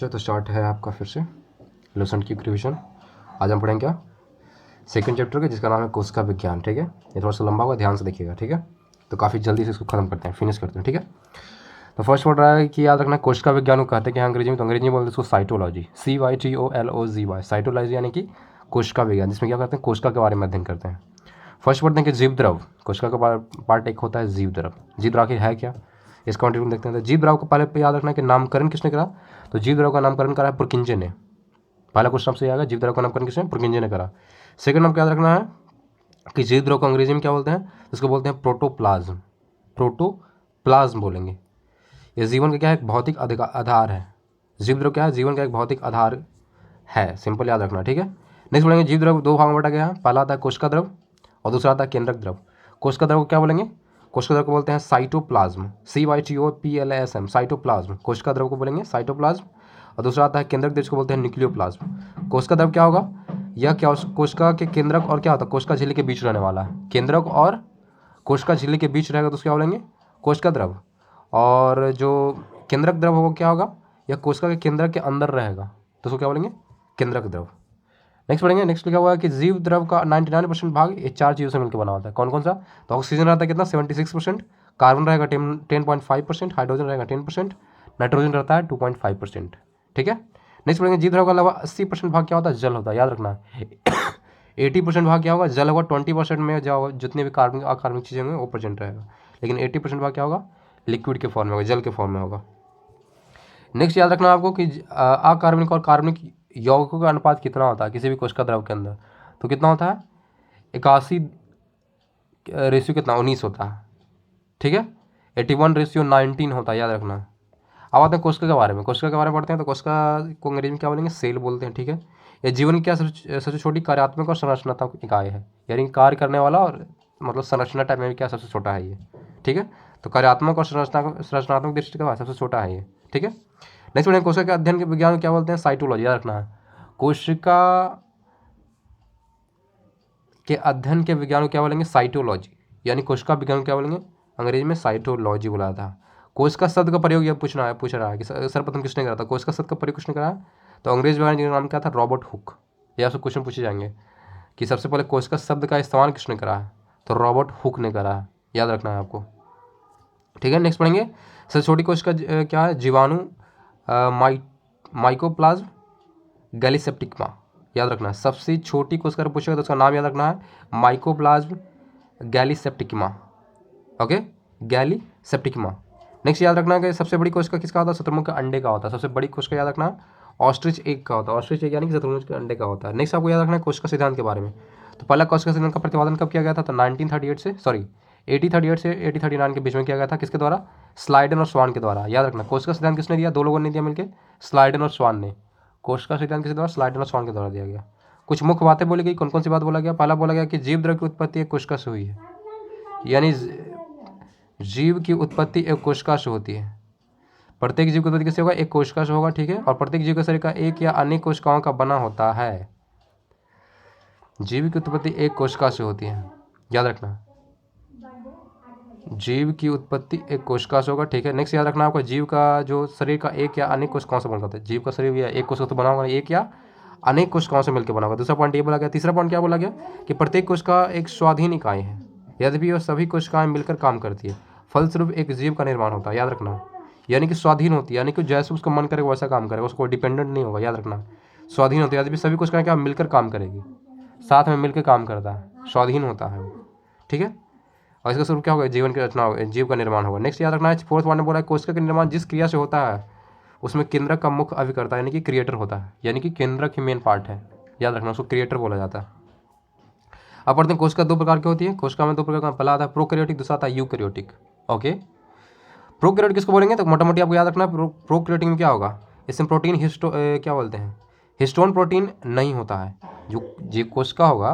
तो स्टार्ट है आपका फिर से लेसन की रिविजन। आज हम पढ़ेंगे क्या, सेकंड चैप्टर का, जिसका नाम है कोशिका विज्ञान। ठीक है, ये थोड़ा सा लंबा होगा, ध्यान से देखिएगा। ठीक है, तो काफ़ी जल्दी से इसको खत्म करते हैं, फिनिश करते हैं। ठीक है, तो फर्स्ट पढ़ रहा है कि याद रखना कोशिका विज्ञान को कहते हैं कि अंग्रेजी में, तो अंग्रेजी में बोलते हैं इसको साइटोलॉजी, CYTOLOGY, साइटोलॉजी यानी कि कोशिका विज्ञान, जिसमें क्या करते हैं, कोशिका के बारे में अध्ययन करते हैं। फर्स्ट पढ़ते हैं कि जीव द्रव, कोशिका का पार्ट एक होता है जीव द्रव। जीव द्रव आखिर है क्या, इसका कंटेंट देखते हैं। तो जीव द्रव को पहले याद रखना कि नामकरण किसने करा, तो जीव द्रव का नामकरण करा है पुरकिंजे ने। पहला क्वेश्चन आपसे आएगा, जीव द्रव का नामकरण किसने, पुरकिंजे ने करा। सेकंड नाम क्या याद रखना है कि जीव द्रव को अंग्रेजी में क्या बोलते हैं, इसको बोलते हैं प्रोटोप्लाज्म। प्रोटोप्लाज्म बोलेंगे। ये जीवन का क्या है, एक भौतिक आधार है। जीव द्रव क्या है, जीवन का एक भौतिक आधार है, सिंपल याद रखना। ठीक है, नेक्स्ट बोलेंगे जीव द्रव दो भागों में बांटा गया है। पहला आता है कोशिका द्रव और दूसरा आता है केंद्रक द्रव। कोशिका द्रव को क्या बोलेंगे, कोशिका द्रव को बोलते हैं साइटोप्लाज्म, CYTOPLASM, साइटोप्लाज्म। कोशिका द्रव को बोलेंगे साइटोप्लाज्म। और दूसरा आता है केंद्रक द्रव, को बोलते हैं न्यूक्लियोप्लाज्म। कोशिका द्रव क्या होगा, यह क्या कोशिका के केंद्रक और क्या होता है, कोशिका झिल्ली के बीच रहने वाला है। केंद्रक और कोशिका झिल्ली के बीच रहेगा तो उसको क्या बोलेंगे, कोशिका द्रव। और जो केंद्रक द्रव होगा क्या होगा, यह कोशिका के केंद्रक के अंदर रहेगा तो उसको क्या बोलेंगे, केंद्रक द्रव। नेक्स्ट पढ़ेंगे, नेक्स्ट लिखा हुआ है कि जीव द्रव का 99% भाग ये चार चीज़ों से मिलकर बना होता है। कौन कौन सा, तो ऑक्सीजन रहता है कितना, 76%, कार्बन रहेगा 10.5%, हाइड्रोजन रहेगा 10%, नाइट्रोजन रहता है 2.5%। ठीक है, नेक्स्ट पढ़ेंगे जीव द्रव का अलावा 80% भाग क्या होता है, जल होता है। याद रखना 80% भाग क्या होगा, जल होगा। 20% में जो जितने भी कार्बनिक अकार्बनिक चीज़ें होंगे वो प्रेजेंट रहेगा, लेकिन 80% भाग क्या होगा, लिक्विड के फॉर्म में होगा, जल के फॉर्म में होगा। नेक्स्ट याद रखना आपको कि अकार्बनिक और कार्बनिक यौगिकों का अनुपात कितना होता है किसी भी कोशिका द्रव के अंदर, तो कितना होता है, 81 रेशियो कितना, 19 होता है। ठीक है, 81:19 होता है, याद रखना। अब आते हैं कोशिका के बारे में। कोशिका के बारे में पढ़ते हैं, तो कोशिका को अंग्रेजी में क्या बोलेंगे, सेल बोलते हैं। ठीक है, ये जीवन की क्या सबसे छोटी कार्यात्मक और संरचनात्मक इकाई है, यानी कार्य करने वाला और मतलब संरचना टाइप में भी क्या सबसे छोटा है ये। ठीक है, तो कार्यात्मक और संरचनात्मक दृष्टि का सबसे छोटा है ये। ठीक है, नेक्स्ट पढ़ेंगे कोशिका के अध्ययन के विज्ञान को क्या बोलते हैं, साइटोलॉजी। याद रखना है कोशिका के अध्ययन के विज्ञान को क्या बोलेंगे, साइटोलॉजी, यानी कोशिका विज्ञान को क्या बोलेंगे, अंग्रेजी में साइटोलॉजी बोला था। कोशिका शब्द का प्रयोग यह पूछ रहा है कि सर्वप्रथम किसने करा था, कोशिका शब्द का प्रयोग किसने करा, तो अंग्रेज वैज्ञानिक का नाम क्या था, रॉबर्ट हुक। यह सब क्वेश्चन पूछे जाएंगे कि सबसे पहले कोशिका शब्द का इस्तेमाल किसने करा है, तो रॉबर्ट हुक ने करा है, याद रखना है आपको। ठीक है, नेक्स्ट पढ़ेंगे सबसे छोटी कोशिका क्या है, जीवाणु माइकोप्लाज्म गैलीसेप्टिकमा। याद रखना है सबसे छोटी कोशिका पूछेगा तो उसका नाम याद रखना है, माइकोप्लाज्म गैलीसेप्टिकमा। ओके, गैलीसेप्टिकमा। नेक्स्ट याद रखना है कि सबसे बड़ी कोशिका किसका होता है, शतुरमुर्ग के अंडे का होता है। सबसे बड़ी कोशिका याद रखना है ऑस्ट्रिच एग का होता है, ऑस्ट्रिच एग यानी कि शतुरमुर्ग के अंडे का होता है। नेक्स्ट आपको याद रखना है कोशिका सिद्धांत के बारे में। तो पहला कोशिका सिद्धांत का प्रतिपादन कब किया गया था, तो 1938 से 1838 से 1839 के बीच में किया गया था। किसके द्वारा, स्लाइडन और स्वान के द्वारा। याद रखना कोशिका सिद्धांत किसने दिया, दो लोगों ने दिया मिलकर, स्लाइडन और स्वान ने। कोशिका सिद्धांत किसके द्वारा, स्लाइडन और स्वान के द्वारा दिया गया। कुछ मुख्य बातें बोली गई, कौन कौन सी बात बोला गया, पहला बोला गया कि जीव द्रव की उत्पत्ति एक कोशिका से हुई है, यानी जीव की उत्पत्ति एक कोशिका से होती है। प्रत्येक जीव की उत्पत्ति किससे होगा, एक कोशिका से होगा। ठीक है, और प्रत्येक जीव के शरीर का एक या अनेक कोशिकाओं का बना होता है। जीव की उत्पत्ति एक कोशिका से होती है, याद रखना जीव की उत्पत्ति एक कोशिका से होगा। ठीक है, नेक्स्ट याद रखना आपका जीव का जो शरीर का एक या अनेक कोशिकाओं से बना होता है। जीव का शरीर भी एक कोशिका से बना होगा, एक या अनेक कोशिकाओं से मिलकर बना होगा। दूसरा पॉइंट ये बोला गया। तीसरा पॉइंट क्या बोला गया कि प्रत्येक कोशिका एक स्वाधीन इकाई है, यद्यपि वह सभी कोशिकाएं मिलकर काम करती है, फलस्वरूप एक जीव का निर्माण होता है। याद रखना यानी कि स्वाधीन होती है, यानी कि जैसे उसका मन करेगा वैसा काम करेगा, उसको डिपेंडेंट नहीं होगा। याद रखना स्वाधीन होती है, यद्यपि सभी कोशिकाएं क्या मिलकर काम करेगी, साथ में मिलकर काम करता है, स्वाधीन होता है वो। ठीक है, और इसका स्वरूप क्या होगा, जीवन की रचना होगा, जीव का निर्माण होगा। नेक्स्ट याद रखना है फोर्थ पॉइंट में बोला है कोशिका का निर्माण जिस क्रिया से होता है उसमें केंद्रक का मुख्य अभिकर्ता यानी कि क्रिएटर होता है, यानी कि केंद्रक ही मेन पार्ट है। याद रखना उसको क्रिएटर बोला जाता है। अब पढ़ते हैं कोशिका दो प्रकार की होती है। कोशिका में दो प्रकार का, पहला आता है प्रोकैरियोटिक, दूसरा आता है यूकैरियोटिक। ओके, प्रोकैरियोटिक किसको बोलेंगे, तो मोटा मोटी आपको याद रखना है प्रोकैरियोटिक में क्या होगा, इसमें प्रोटीन क्या बोलते हैं, हिस्टोन प्रोटीन नहीं होता है। जो कोशिका होगा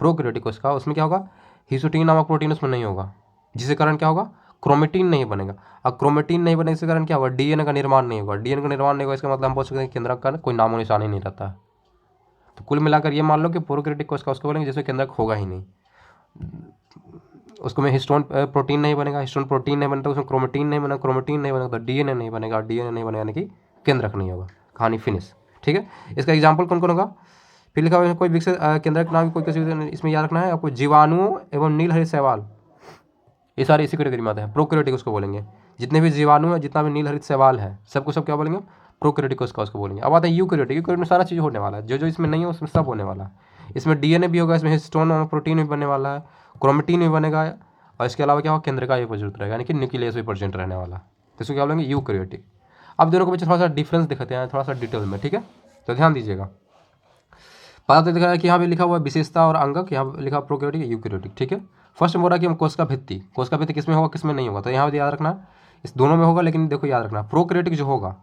प्रोकैरियोटिक कोशिका, उसमें क्या होगा, हिस्टोन नामक प्रोटीन उसमें नहीं होगा, जिसके कारण क्या होगा, क्रोमेटिन नहीं बनेगा। अब क्रोमेटिन नहीं बनेने के कारण क्या होगा, डीएनए का निर्माण नहीं होगा। डीएनए का निर्माण नहीं होगा, इसका मतलब हम बोल सकते हैं केंद्रक का कोई नामो निशान ही नहीं रहता। तो कुल मिलाकर ये मान लो कि प्रोकैरियोटिक कोशिका उसको बोलेंगे जिसमें केंद्रक होगा ही नहीं, उसको में हिस्टोन प्रोटीन नहीं बनेगा। हिस्टोन प्रोटीन नहीं बनेगा तो उसमें क्रोमेटिन नहीं बनेगा, क्रोमेटिन नहीं बनेगा तो डीएनए नहीं बनेगा, डीएनए नहीं बनेगा यानी कि केंद्रक नहीं होगा। कहानी फिनिश। ठीक है, इसका एग्जाम्पल कौन कौन होगा? फिर लिखा हुआ है कोई विकसित केंद्रक नाम कोई किसी, इसमें याद रखना है आपको, जीवाणुओं एवं नीलहरित शैवाल, ये सारे इसी कैटेगरी में आते हैं। प्रोकैरियोटिक उसको बोलेंगे, जितने भी जीवाणु है, जितना भी नीलहरित शैवाल है, सबको सब क्या बोलेंगे? प्रोकैरियोटिक उसको बोलेंगे। अब आते हैं यूकैरियोटिक। यूकैरियोटिक में सारा चीज़ होने वाला है, जो जो इसमें नहीं है उसमें सब होने वाला है। इसमें डीएनए भी होगा, इसमें हिस्टोन और प्रोटीन भी बनने वाला है, क्रोमेटिन भी बनेगा, और इसके अलावा क्या होगा? केंद्रिका भी प्रेजेंट रहेगा, यानी कि न्यूक्लियस भी प्रेजेंट रहने वाला है। तो इसको क्या बोलेंगे? यूकैरियोटिक। अब दोनों के बीच थोड़ा सा डिफरेंस दिखाते हैं, थोड़ा सा डिटेल में। ठीक है, तो ध्यान दीजिएगा। पता तो दिख रहा है कि यहाँ पे लिखा हुआ है विशेषता और अंगक, यहाँ पे लिखा प्रोकैरियोटिक, यूकैरियोटिक। ठीक है, फर्स्ट में बोल रहा है कि हम कोशिका भित्ति किसमें होगा, किसमें नहीं होगा, तो यहाँ पे याद रखना इस दोनों में होगा, लेकिन देखो याद रखना प्रोकैरियोटिक जो होगा,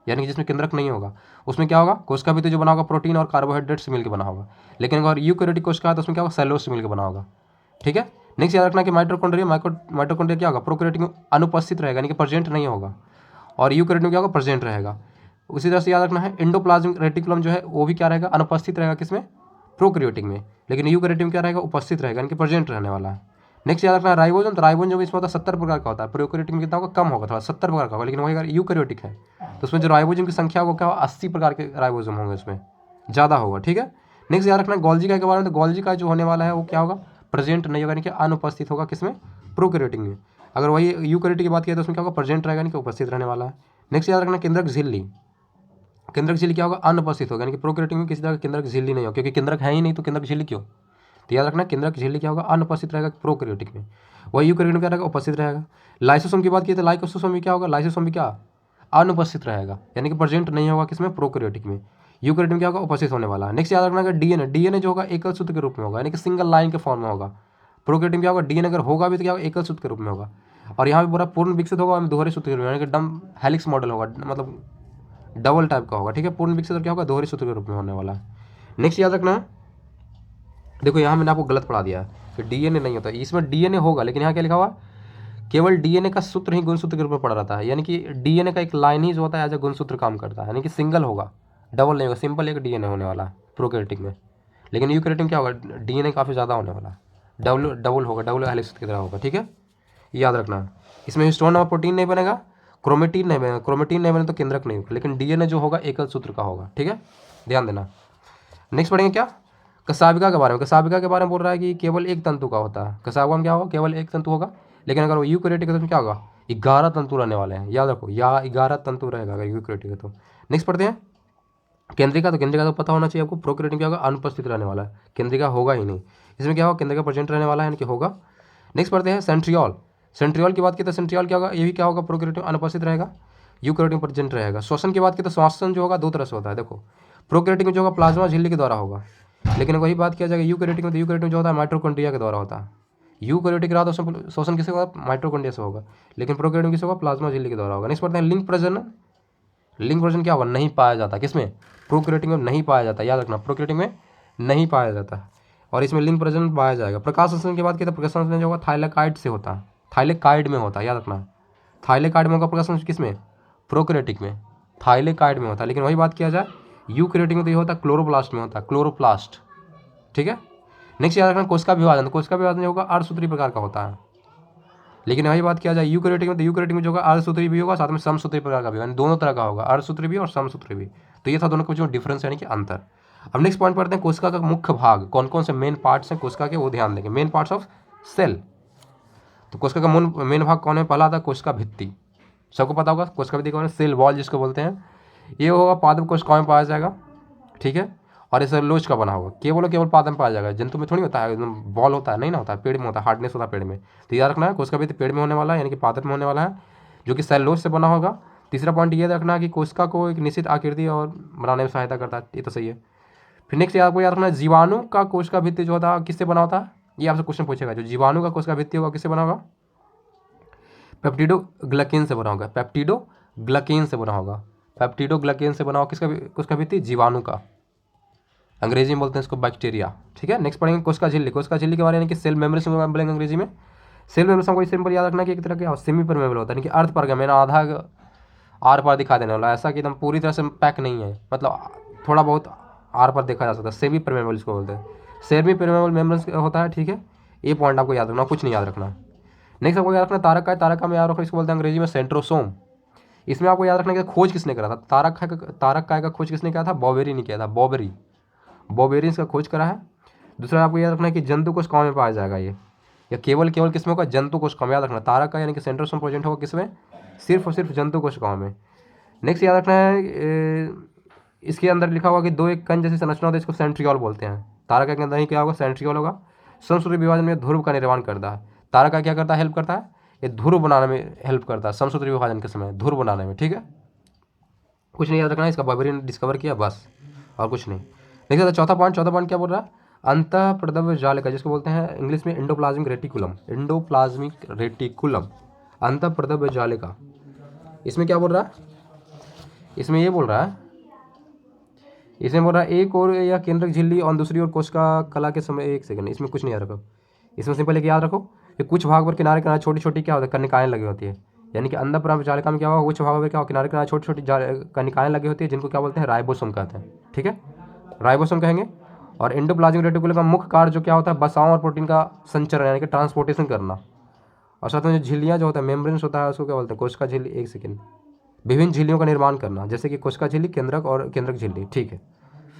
यानी कि जिसमें केंद्रक नहीं होगा, उसमें क्या होगा? कोशिका भित्ति जो बना होगा प्रोटीन और कार्बोहाइड्रेट से मिलकर बना होगा। लेकिन अगर यूकैरियोटिक कोशिका है तो उसमें क्या होगा? सेलुलोज से मिलकर बना होगा। ठीक है, नेक्स्ट याद रखना कि माइटोकॉन्ड्रिया क्या होगा? प्रोकैरियोटिक में अनुपस्थित रहेगा, यानी कि प्रेजेंट नहीं होगा, और यूकैरियोटिक में क्या होगा? प्रेजेंट रहेगा। उसी तरह से याद रखना है एंडोप्लाज्मिक रेटिकुलम जो है वो भी क्या रहेगा? अनुपस्थित रहेगा, किसमें? प्रोकैरियोटिक में। लेकिन यूकैरियोटिक में क्या रहेगा? उपस्थित रहेगा, यानी कि प्रेजेंट रहने वाला है। नेक्स्ट याद रखना है राइबोसोम, तो राइबोसोम जो इसमें होता है 70 प्रकार का होता है, प्रोकैरियोटिक में कितना होगा? कम होगा, थोड़ा 70 प्रकार का होगा। लेकिन वही अगर यूकैरियोटिक है तो उसमें जो राइबोसोम की संख्या होगा क्या होगा? 80 प्रकार के राइबोसोम होंगे, उसमें ज़्यादा होगा। ठीक है, नेक्स्ट याद रखना है गोल्जी का के बारे में, तो गोल्जी का जो होने वाला है वो क्या होगा? प्रेजेंट नहीं होगा, यानी कि अनुपस्थित होगा, किसमें? प्रोकैरियोटिक में। अगर वही यूकैरियोटिक की बात किया तो उसमें क्या होगा? प्रेजेंट रहेगा, यानी कि उपस्थित रहने वाला है। नेक्स्ट याद रखना केंद्रक झिल्ली, केंद्रक झिल्ली क्या होगा? अनुपस्थित होगा, यानी कि प्रोकैरियोटिक में किसी तरह केंद्रक झिल्ली नहीं होगा, क्योंकि केंद्रक है ही नहीं तो केंद्रक झिल्ली क्यों? तो याद रखना केंद्रक झिल्ली क्या होगा? अनुपस्थित रहेगा प्रोकैरियोटिक में। वही यूकैरियोटिक में क्या रहेगा? उपस्थित रहेगा। लाइसोसोम की बात की तो लाइसोसोम में क्या होगा? लाइसोसोम भी क्या? अनुपस्थित रहेगा, यानी कि प्रेजेंट नहीं होगा, किसमें? प्रोकैरियोटिक में। यूकैरियोटिक में क्या होगा? उपस्थित होने वाला है। नेक्स्ट याद रखना डीएनए जो होगा एकल सूत्र के रूप में होगा, यानी कि सिंगल लाइन के फॉर्म में होगा। प्रोकैरियोटिक में क्या होगा? डीएनए अगर होगा भी तो क्या होगा? एकल सूत्र के रूप में होगा। और यहाँ पे पूरा पूर्ण विकसित होगा, दोहरे सूत्र के रूप में, यानी कि डम हेलिक्स मॉडल होगा, मतलब डबल टाइप का होगा। ठीक है, पूर्ण विकसित क्या होगा? दोहरे सूत्र के रूप में होने वाला है। नेक्स्ट याद रखना, देखो यहाँ मैंने आपको गलत पढ़ा दिया है कि डीएनए नहीं होता, इसमें डीएनए होगा, लेकिन यहाँ क्या लिखा हुआ? केवल डीएनए का सूत्र ही गुणसूत्र के रूप में पड़ा रहता है, यानी कि डीएनए का एक लाइन ही जो होता है एज ए गुणसूत्र काम करता है, यानी कि सिंगल होगा, डबल नहीं होगा, सिंपल एक डीएनए होने वाला है प्रोकैरियोटिक में। लेकिन यूकैरियोटिक में क्या होगा? डीएनए काफ़ी ज़्यादा होने वाला है, डबल होगा, डबल हेलिक्स की तरह होगा। ठीक है, याद रखना। इसमें हिस्टोन और प्रोटीन नहीं बनेगा, क्रोमेटिन नहीं बनेगा, क्रोमेटिन नहीं बने तो केंद्रक नहीं होगा, लेकिन डीएनए जो होगा एकल सूत्र का होगा। ठीक है, ध्यान देना। नेक्स्ट पढ़ेंगे क्या? कशाभिका के बारे में। कशाभिका के बारे में बोल रहा है कि केवल एक तंतु का होता है। कशाभिका में क्या होगा? केवल एक तंतु होगा। लेकिन अगर वो यूकैरियोटिक है तो उसमें क्या होगा? 11 तंतु रहने वाले हैं, याद रखो, या 11 तंतु रहेगा अगर यूकैरियोटिक है तो। नेक्स्ट पढ़ते हैं केंद्रिका। तो केंद्रिका तो पता होना चाहिए आपको, प्रोकैरियोटिक में क्या होगा? अनुपस्थित रहने वाला है, केंद्रिका होगा ही नहीं। इसमें क्या होगा? केंद्रिका प्रेजेंट रहने वाला है, यानी कि होगा। नेक्स्ट पढ़ते हैं सेंट्रियोल। सेंट्रियोल की बात की तो सेंट्रियोल क्या होगा? ये भी क्या होगा? प्रोकैरियोटिक में अनुपस्थित रहेगा, यूकैरियोटिक में प्रेजेंट रहेगा। श्वसन की बात की तो श्वसन जो होगा दो तरह से होता है, देखो, प्रोकैरियोटिक में जो होगा प्लाज्मा झिल्ली के द्वारा होगा, लेकिन वही बात किया जाएगा यूकैरियोटिक में, तो यूकैरियोटिक में जो होता है माइटोकॉन्ड्रिया के द्वारा होता है। यूकैरियोटिक रहा तो उसमें श्वसन किससे होगा? माइटोकॉन्ड्रिया से होगा, लेकिन प्रोकैरियोटिक किससे होगा? प्लाज्मा झिल्ली के द्वारा होगा। नेक्स्ट पढ़ते हैं लिंग प्रजनन। लिंग प्रजनन क्या होगा? नहीं पाया जाता, किसमें? प्रोकैरियोटिक में नहीं पाया जाता, याद रखना, प्रोकैरियोटिक में नहीं पाया जाता, और इसमें लिंग प्रजनन पाया जाएगा। प्रकाश संश्लेषण की बात की तो प्रकाश संश्लेषण जो होगा थाइलेकाइड से होता है, थाइलेकाइड में होता है, याद रखना, थाइलेकाइड में होगा प्रकाश संश्लेषण, किसमें? प्रोकैरियोटिक में थाइलेकाइड में होता है। लेकिन वही बात किया जाए यूकैरियोटिक में तो ये होता है क्लोरोप्लास्ट में होता है, क्लोरोप्लास्ट। ठीक है, नेक्स्ट याद रखना कोशिका विभाजन। तो कोशिका विभाजन जो होगा अर्धसूत्री प्रकार का होता है, लेकिन वही बात किया जाए यूकैरियोटिक में, तो यूकैरियोटिक में जो होगा अर्धसूत्री भी होगा, साथ में समसूत्री प्रकार का भी, यानी दोनों तरह का होगा, अर्धसूत्री भी और समसूत्री भी। तो ये था दोनों के जो डिफरेंस, यानी कि अंतर। अब नेक्स्ट पॉइंट पढ़ते हैं कोशिका का मुख्य भाग, कौन कौन से मेन पार्ट्स हैं कोशिका के, वो ध्यान देंगे। मेन पार्ट्स ऑफ सेल, तो कोशिका का मेन भाग कौन है? पहला आता है कोशिका भित्ति, सबको पता होगा कोशिका भित्ति कौन है? सेल वॉल जिसको बोलते हैं। ये होगा पादप कोशिकाओं में पाया जाएगा, ठीक है, और ये सेलुलोज का बना होगा, केवल पादप में पाया जाएगा, जंतु में थोड़ी होता है, एकदम बॉल होता है, नहीं ना होता है, पेड़ में होता है, हार्डनेस होता है पेड़ में। तो याद रखना है कोशिका भित्ति पेड़ में होने वाला है, यानी कि पादप में होने वाला है, जो कि सेलुलोज से बना होगा। तीसरा पॉइंट ये रखना है कि कोशिका को एक निश्चित आकृति और बनाने में सहायता करता है, ये तो सही है। फिर नेक्स्ट आपको याद रखना है जीवाणु का कोशिका भित्ति जो होता है किससे बना होता है? ये आपसे क्वेश्चन पूछेगा, जो जीवाणु का कोशिका भित्ति होगा किससे बना होगा? पेप्टिडोग्लाइकेन से बना होगा, पेप्टिडोग्लाइकेन से बना होगा, पेप्टिडोग्लाइकेन से बना होगा किसका कोशिका भित्ति? जीवाणु का, अंग्रेजी में बोलते हैं इसको बैक्टीरिया। ठीक है, नेक्स्ट पढ़ेंगे कोशिका झिल्ली। कोशिका झिल्ली के बारे में कि सेल मेम्ब्रेन से बोलेंगे अंग्रेजी में। सेल मेम्ब्रेन हमको सिंपल याद रखना कि एक तरह का सेमी परमेबल होता है, कि अर्ध परगमेन, आधा आर पार दिखा देने वाला, ऐसा कि एकदम पूरी तरह से पैक नहीं है, मतलब थोड़ा बहुत आर पार देखा जा सकता है, सेमी परमेबल इसको बोलते हैं। सेमी परमेबल मेम्ब्रेन होता है, ठीक है, ये पॉइंट आपको याद रखना, कुछ नहीं याद रखना। नेक्स्ट आपको याद रखना तारका है, तारका में याद रखना इसको बोलते हैं अंग्रेजी में सेंट्रोसोम। इसमें आपको याद रखना है कि खोज किसने करा था, तारक काय का खोज किसने किया था, बॉबेरी ने किया था, बॉबेरी इसका खोज करा है। दूसरा आपको याद रखना है कि जंतु कोशिकाओं में पाया जाएगा ये, या केवल किसमें होगा, जंतु कोशिकाओं में। याद रखना तारक का यानी कि सेंट्रोसोम प्रेजेंट होगा किसमें, सिर्फ और सिर्फ जंतु कोशिकाओं में। नेक्स्ट याद रखना है इसके अंदर लिखा होगा कि दो एक कण जैसी संरचना होती है, इसको सेंट्रियोल बोलते हैं। तारक के अंदर ही क्या होगा, सेंट्रियोल होगा। समसूत्री विभाजन में ध्रुव का निर्माण करता है। तारक का क्या करता है, हेल्प करता है, ये ध्रुव बनाने में हेल्प करता है, समसूत्री विभाजन के समय ध्रुव बनाने में। ठीक है, कुछ नहीं याद रखना है, इसका बॉबेरी ने डिस्कवर किया बस, और कुछ नहीं। देखिए चौथा पॉइंट क्या बोल रहा है, अंतः प्रदव्य जालिका, जिसको बोलते हैं इंग्लिश में एंडोप्लाज्मिक रेटिकुलम, अंतः प्रदव्य जालिका। इसमें क्या बोल रहा है, इसमें ये बोल रहा है, एक और या केंद्रक झिल्ली और दूसरी ओर कोशिका कला के समय, एक सेकंड, इसमें कुछ नहीं याद रखो। इसमें सिंपल एक याद रखो कि कुछ भाग पर किनारे किनारे छोटी छोटी क्या होता है, कनिकाएं लगी होती है। यानी कि अंदर प्रदव्य जालिका में क्या होगा, कुछ भागों पर क्या होगा, किनारे किनारे छोटी छोटी कनिकाएं लगी होती है, जिनको क्या बोलते हैं, राइबोसोम कहते हैं। ठीक है, राइबोसोम कहेंगे। और एंडोप्लाज्मिक रेटिकुलम का मुख्य कार्य जो क्या होता है, वसाओं और प्रोटीन का संचरण यानी कि ट्रांसपोर्टेशन करना। और साथ में जो झिल्लियाँ जो होता है, मेम्ब्रेन्स होता है, उसको क्या बोलते हैं, कोशिका झिल्ली। एक सेकंड, विभिन्न झिल्लियों का निर्माण करना, जैसे कि कोशिका झिल्ली, केंद्रक और केंद्रक झिल्ली। ठीक है,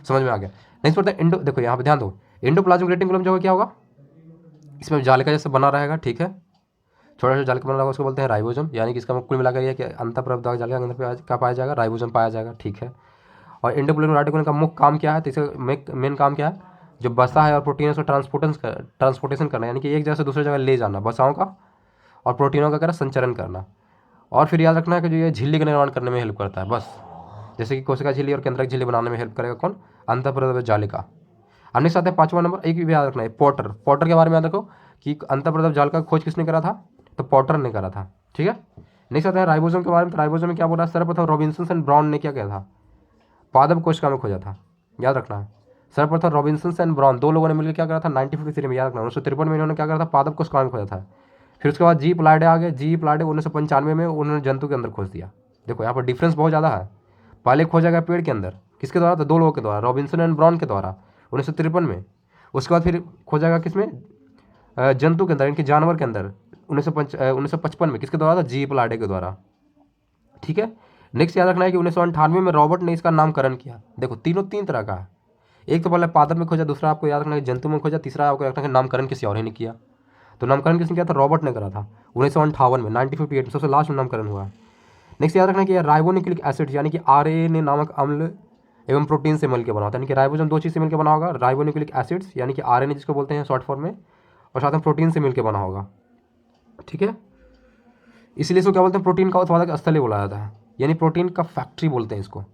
समझ में आ गया। नेक्स्ट पढ़ते हैं देखो यहाँ पे ध्यान दो, एंडोप्लाज्मिक रेटिकुलम जो क्या होगा, इसमें जालिका जैसे बना रहेगा। ठीक है, छोटा सा जालिका बना रहेगा, उसको बोलते हैं राइबोसोम। यानी कि इसका कुल मिलाकर यह कि अंतःप्रदव्य जालिका के अंदर क्या पाया जाएगा, राइबोसोम पाया जाएगा। ठीक है, और एंडोप्लाज्मिक रेटिकुलम का मुख्य काम क्या है, तो इसका मेन काम क्या है, जो वसा है और प्रोटीन को ट्रांसपोर्टेशन करना, यानी कि एक जगह से दूसरी जगह ले जाना, वसाओं का और प्रोटीनों का संचरण करना। और फिर याद रखना है कि जो ये झिल्ली का निर्माण करने में हेल्प करता है बस, जैसे कि कोशिका झिल्ली और केंद्रक झिल्ली बनाने में हेल्प करेगा कौन, अंतःप्रदव्य जालिका। अब नेक्स्ट आता है 5वां नंबर, एक भी याद रखना है, पॉटर के बारे में याद रखो कि अंतःप्रदव्य जालिका का खोज किसने करा था, तो पॉटर ने करा था। ठीक है, नेक्स्ट आता है राइबोसोम के बारे में। तो राइबोसोम में क्या बोल रहा है, सर्वप्रथम रॉबिन्सन एंड ब्राउन ने क्या किया था, पादप कोशिका में खोजा था। याद रखना है, सर्वप्रथम रॉबिन्सन एंड ब्राउन दो लोगों ने मिलकर क्या करा था, 1953 में। याद रखना 1953 में इन्होंने क्या करा था, पादप कोशिका में खोजा था। फिर उसके बाद जी प्लाइडे आ गए, जी प्लाइडे 1995 में उन्होंने जंतु के अंदर खोज दिया। देखो यहाँ पर डिफरेंस बहुत ज़्यादा है। पहले खोजा गया पेड़ के अंदर, किसके द्वारा, तो दो लोगों के द्वारा, रॉबिन्सन एंड ब्राउन के द्वारा 1953 में। उसके बाद फिर खोजा गया किसमें, जंतु के अंदर, इनके जानवर के अंदर 1955 में, किसके द्वारा था, जी प्लाइडे के द्वारा। ठीक है, नेक्स्ट याद रखना है कि 1998 में रॉबर्ट ने इसका नामकरण किया। देखो तीन तरह का है, एक तो पहले पादप में खोजा, दूसरा आपको याद रखना है जंतु में खोजा, तीसरा आपको याद रखना है नामकरण किसी और ही ने किया। तो नामकरण किसने किया था, रॉबर्ट ने करा था 1958 में, 1958 में सबसे लास्ट में नामकरण हुआ है। नेक्स्ट याद रखना है कि राइबोन्यूक्लिक एसिड यानी कि आरएनए नामक अम्ल एवं प्रोटीन से मिलकर बना होता है। यानी कि राइबोसोम दो चीज़ से मिलकर बना होगा, राइबोन्यूक्लिक एसिड्स यानी कि आरएनए जिसको बोलते हैं शॉर्ट फॉर्म में, और साथ में प्रोटीन से मिलकर बना होगा। ठीक है, इसलिए इसको क्या बोलते हैं, प्रोटीन का उत्पादक स्थल बोला जाता है, यानी प्रोटीन का फैक्ट्री बोलते हैं इसको।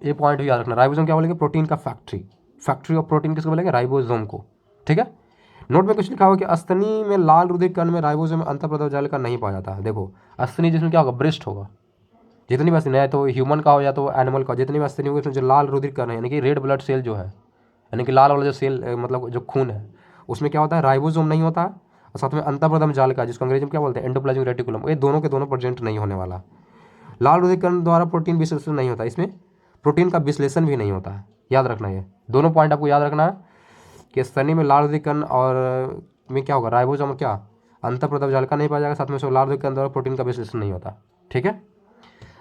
ये पॉइंट भी याद रखना, राइबोसोम क्या बोलेंगे, प्रोटीन का फैक्ट्री ऑफ प्रोटीन किसको बोलेंगे, राइबोसोम को। ठीक है, नोट में कुछ लिखा हुआ कि अस्तनी में लाल रुधिर कण में राइबोसोम में अंतःप्रदव्य जालिका नहीं पाया जाता है। देखो अस्तनी जिसमें क्या होगा, ब्रेस्ट होगा, जितनी भी अस्तनी है, तो ह्यूमन का हो या तो एनिमल का, जितनी भी अस्तनी होगी उसमें जो लाल रुधिर कण है, यानी कि रेड ब्लड सेल जो है, यानी कि लाल वाला जो सेल मतलब जो खून है, उसमें क्या होता है, राइबोसोम नहीं होता है। और साथ में अंतःप्रदव्य जालिका जिसको अंग्रेजी में क्या बोलते हैं, एंडोप्लाज्मिक रेटिकुलम, ये दोनों के दोनों प्रेजेंट नहीं होने वाला। लाल रुधिर कण द्वारा प्रोटीन विश्लेषण नहीं होता, इसमें प्रोटीन का विश्लेषण भी नहीं होता है। याद रखना, ये दोनों पॉइंट आपको याद रखना है कि स्तनी में लाल रुधिर कण और में क्या होगा, राइबोसोम क्या, अंतःप्रदव्य जालिका नहीं पाया जाएगा, साथ में उसमें लाल रुधिर कण द्वारा प्रोटीन का विश्लेषण नहीं होता। ठीक है,